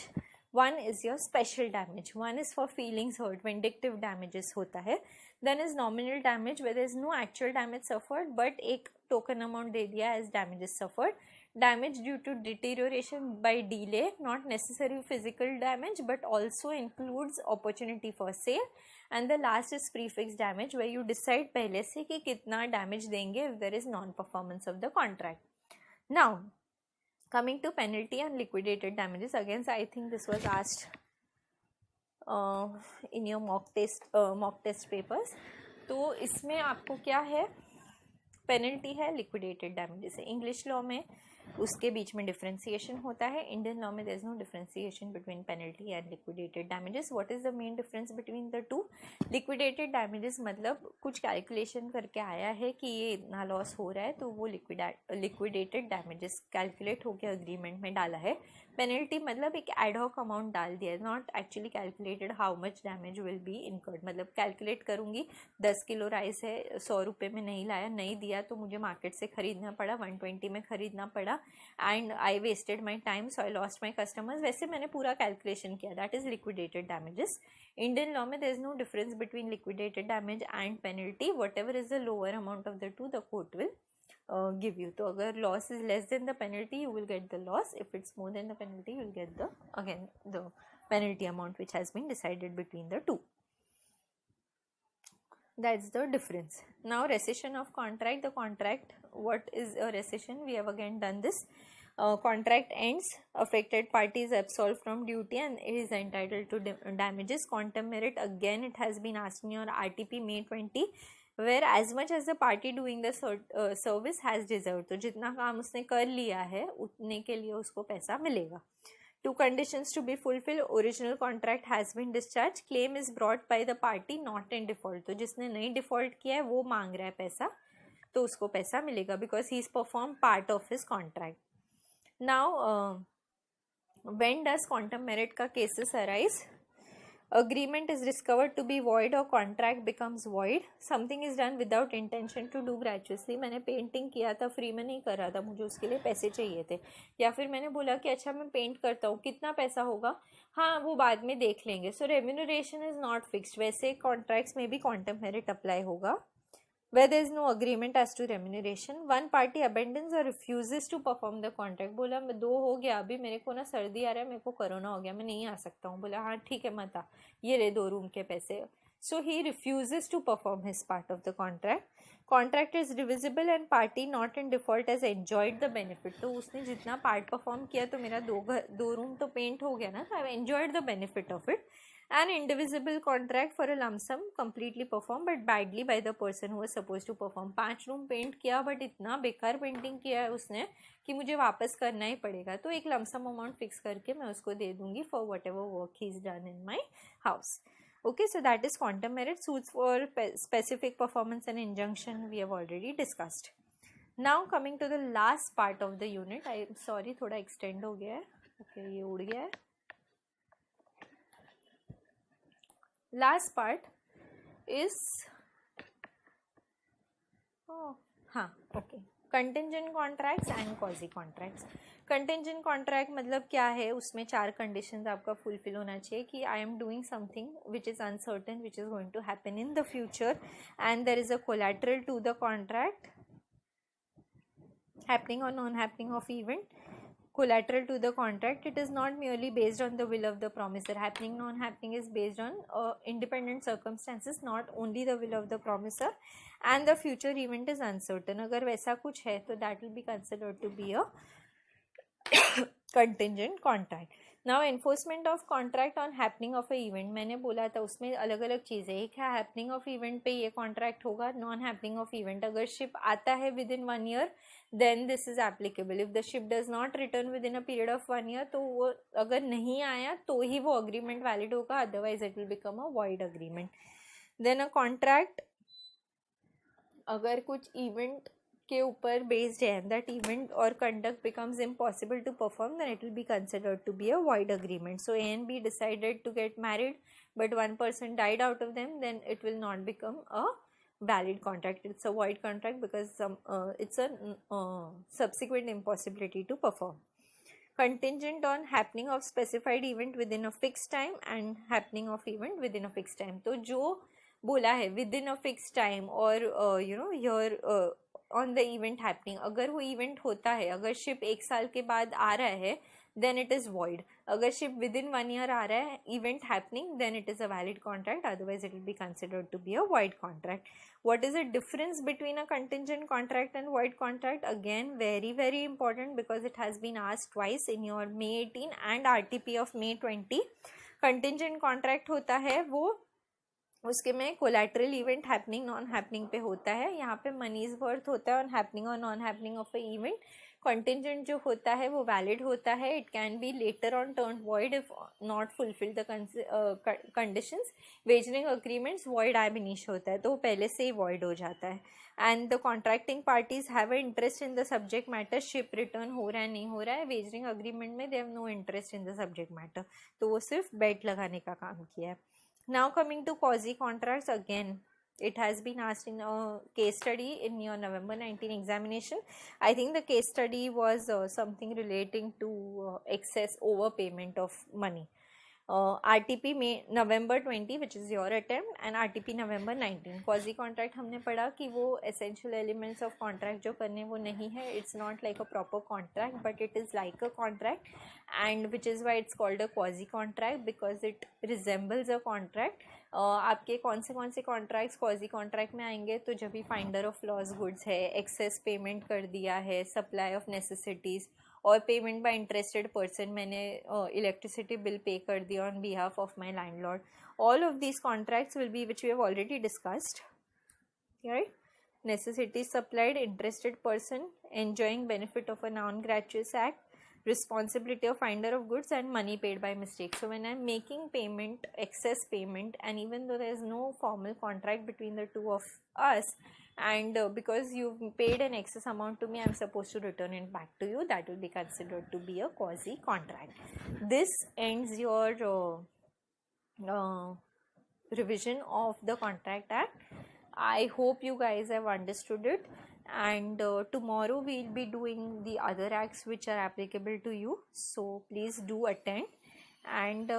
one is your special damage, one is for feelings hurt, vindictive damages होता है. then is nominal damage where there is no actual damage suffered but एक token amount दे दिया as damages suffered. damage due to deterioration by delay, not necessarily physical damage but also includes opportunity for sale. and the last is prefix damage where you decide पहले से कि कितना damage देंगे if there is non performance of the contract. now coming to penalty and liquidated damages, again I think this was asked in your mock test papers. तो इसमें आपको क्या है, पेनल्टी है, लिक्विडेटेड डैमेजेस है। इंग्लिश लॉ में उसके बीच में डिफ्रेंसिएशन होता है, इंडियन लॉ में there is no differentiation between penalty and liquidated damages. What is the main difference between the two? Liquidated damages मतलब कुछ कैलकुलेशन करके आया है कि ये इतना लॉस हो रहा है, तो वो लिक्विडेटेड डैमेजेस कैलकुलेट होकर अग्रीमेंट में डाला है। पेनल्टी मतलब एक एडहॉक अमाउंट डाल दिया, not actually calculated how much damage will be incurred. मतलब कैलकुलेट करूंगी 10 किलो राइस है, 100 रुपये में नहीं लाया, नहीं दिया तो मुझे मार्केट से खरीदना पड़ा, 120 में खरीदना पड़ा, and I wasted my time, so I lost my customers. वैसे मैंने पूरा कैलकुलेशन किया, that is liquidated damages. Indian law में there is no difference between liquidated damage and penalty. What ever is the lower amount of the two, the court will give you. तो अगर loss is less than the penalty, you will get the loss. If it's more than the penalty, you will get the penalty amount which has been decided between the two. That's the difference. Now rescission of contract. The contract, what is a rescission? We have again done this. Contract ends, affected party is absolved from duty and it is entitled to damages. Quantum merit, again it has been asked in your RTP May 20, where as much as the party doing the service has deserved. तो जितना काम उसने कर लिया है उतने के लिए उसको पैसा मिलेगा. Two conditions to be fulfilled. Original contract has been discharged. Claim is brought by the party not in default. तो जिसने नहीं डिफॉल्ट किया है वो मांग रहा है पैसा, तो उसको पैसा मिलेगा because he is performed part of his contract. Now when does quantum merit का cases arise? Agreement is discovered to be void or contract becomes void. Something is done without intention to do gratuitously. मैंने painting किया था, free में नहीं कर रहा था, मुझे उसके लिए पैसे चाहिए थे, या फिर मैंने बोला कि अच्छा मैं पेंट करता हूँ, कितना पैसा होगा, हाँ वो बाद में देख लेंगे. सो रेम्यूनरेशन इज नॉट फिक्स्ड. वैसे कॉन्ट्रैक्ट्स में भी क्वांटम मेरिट अप्लाई होगा where there is no agreement as to remuneration. One party abandons or refuses to perform the contract. बोला मैं 2 हो गया, अभी मेरे को ना सर्दी आ रहा है, मेरे को कोरोना हो गया, मैं नहीं आ सकता हूँ. बोला हाँ ठीक है मत आ, ये ले 2 रूम के पैसे. So he refuses to perform his part of the contract. Contract is divisible and party not in default has enjoyed the benefit. तो उसने जितना पार्ट परफॉर्म किया तो मेरा 2 रूम तो पेंट हो गया ना, I enjoyed the benefit of it. An indivisible contract for a lump sum completely performed but badly by the person who was supposed to perform. 5 room paint किया but इतना बेकार पेंटिंग किया है उसने कि मुझे वापस करना ही पड़ेगा, तो एक लमसम अमाउंट फिक्स करके मैं उसको दे दूंगी for what ever work he is done in my house. Okay, so that is quantum merit. Suits for specific performance and injunction we have already discussed. Now coming to the last part of the unit. I am sorry, थोड़ा extend हो गया है. Okay, ये उड़ गया है. Last part is contingent contracts and quasi contracts. Contingent contract मतलब क्या है, उसमें 4 conditions आपका fulfill होना चाहिए कि I am doing something which is uncertain, which is going to happen in the future, and there is a collateral to the contract, happening or non-happening of event. Collateral to the contract, it is not merely based on the will of the promisor. Happening non-happening is based on independent circumstances, not only the will of the promisor, and the future event is uncertain. अगर वैसा कुछ है तो that will be considered to be a contingent contract. Now enforcement of contract on happening of a event. मैंने बोला था उसमें अलग अलग चीज़ें. एक है happening of event पे ये contract होगा, non happening of event अगर ship आता है within 1 year then this is applicable. If the ship does not return within a period of 1 year, तो वो अगर नहीं आया तो ही वो agreement valid होगा, otherwise it will become a void agreement. Then a contract अगर कुछ event के ऊपर based है, that event or conduct becomes impossible to perform, then it will be considered to be a void agreement. So A and B decided to get married, but one person died out of them, then it will not become a valid contract. It's a void contract because it's a subsequent impossibility to perform. Contingent on happening of specified event within a fixed time and happening of event within a fixed time. तो जो बोला है within a fixed time और here on the event happening, अगर वो event होता है, अगर ship 1 साल के बाद आ रहा है then it is void. अगर ship within 1 year आ रहा है, event happening, then it is a valid contract, otherwise it will be considered to be a void contract. What is the difference between a contingent contract and void contract? Again, very very important because it has been asked twice in your May 18 and RTP of May 20. Contingent contract होता है वो उसके में collateral event happening non happening पे होता है, यहाँ पे मनीज वर्थ होता है ऑन हैपनिंग और non happening of a event. Contingent जो होता है वो वैलिड होता है, it can be later on turn void if not fulfil the conditions. Wagering agreements void ab initio होता है तो वो पहले से ही वॉइड हो जाता है। And the contracting parties have a interest in the subject matter, ship return हो रहा है नहीं हो रहा है। वेजरिंग अग्रीमेंट में they have no interest in the subject matter, तो वो सिर्फ बेट लगाने का काम किया है। Now coming to quasi contracts, again it has been asked in a case study in your November 19 examination. I think the case study was something relating to excess overpayment of money. RTP में November 20 which is your attempt and RTP November 19. quasi contract हमने पढ़ा कि वो essential elements of contract जो करने वो नहीं है, it's not like a proper contract but it is like a contract, and which is why it's called a quasi contract because it resembles a contract. आपके कौन से कॉन्ट्रैक्ट्स क्वाजी कॉन्ट्रैक्ट में आएंगे, तो जब भी फाइंडर ऑफ लॉस गुड्स है, excess payment कर दिया है, सप्लाई ऑफ नेसेसिटीज़ और पेमेंट बाय इंटरेस्टेड पर्सन, मैंने इलेक्ट्रिसिटी बिल पे कर दिया on behalf of my landlord, all of these contracts will be which we have already discussed, right. Necessities supplied, interested person enjoying benefit of a non-gratuitous act, responsibility of finder of goods, and money paid by mistake. So when I'm making payment, excess payment, and even though there is no formal contract between the two of us, and because you've paid an excess amount to me, I'm supposed to return it back to you, that will be considered to be a quasi contract. This ends your revision of the Contract Act. I hope you guys have understood it, and tomorrow we'll be doing the other acts which are applicable to you, so please do attend. And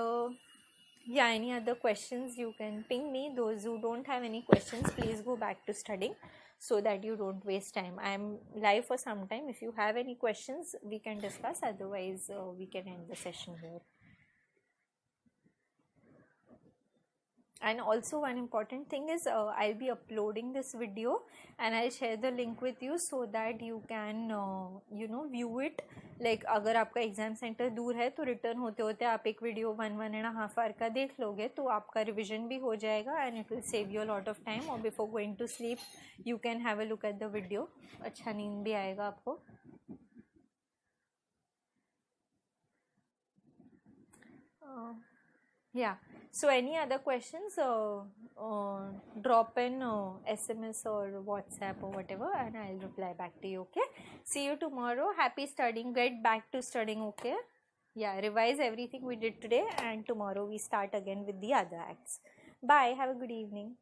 yeah, any other questions you can ping me. Those who don't have any questions, please go back to studying so that you don't waste time. I am live for some time. If you have any questions we can discuss, otherwise we can end the session here. And also one important thing is I'll be uploading this video and I'll share the link with you so that you can view it. Like अगर आपका exam centre दूर है तो return होते होते आप एक video 1.5 our का देख लोगे तो आपका रिविजन भी हो जाएगा and it will save you a lot of time. और before going to sleep you can have a look at the video, अच्छा नींद भी आएगा आपको. Yeah, so any other questions, drop in SMS or WhatsApp or whatever and I'll reply back to you. Okay, see you tomorrow. Happy studying, get back to studying. Okay, yeah, revise everything we did today and tomorrow we start again with the other acts. Bye, have a good evening.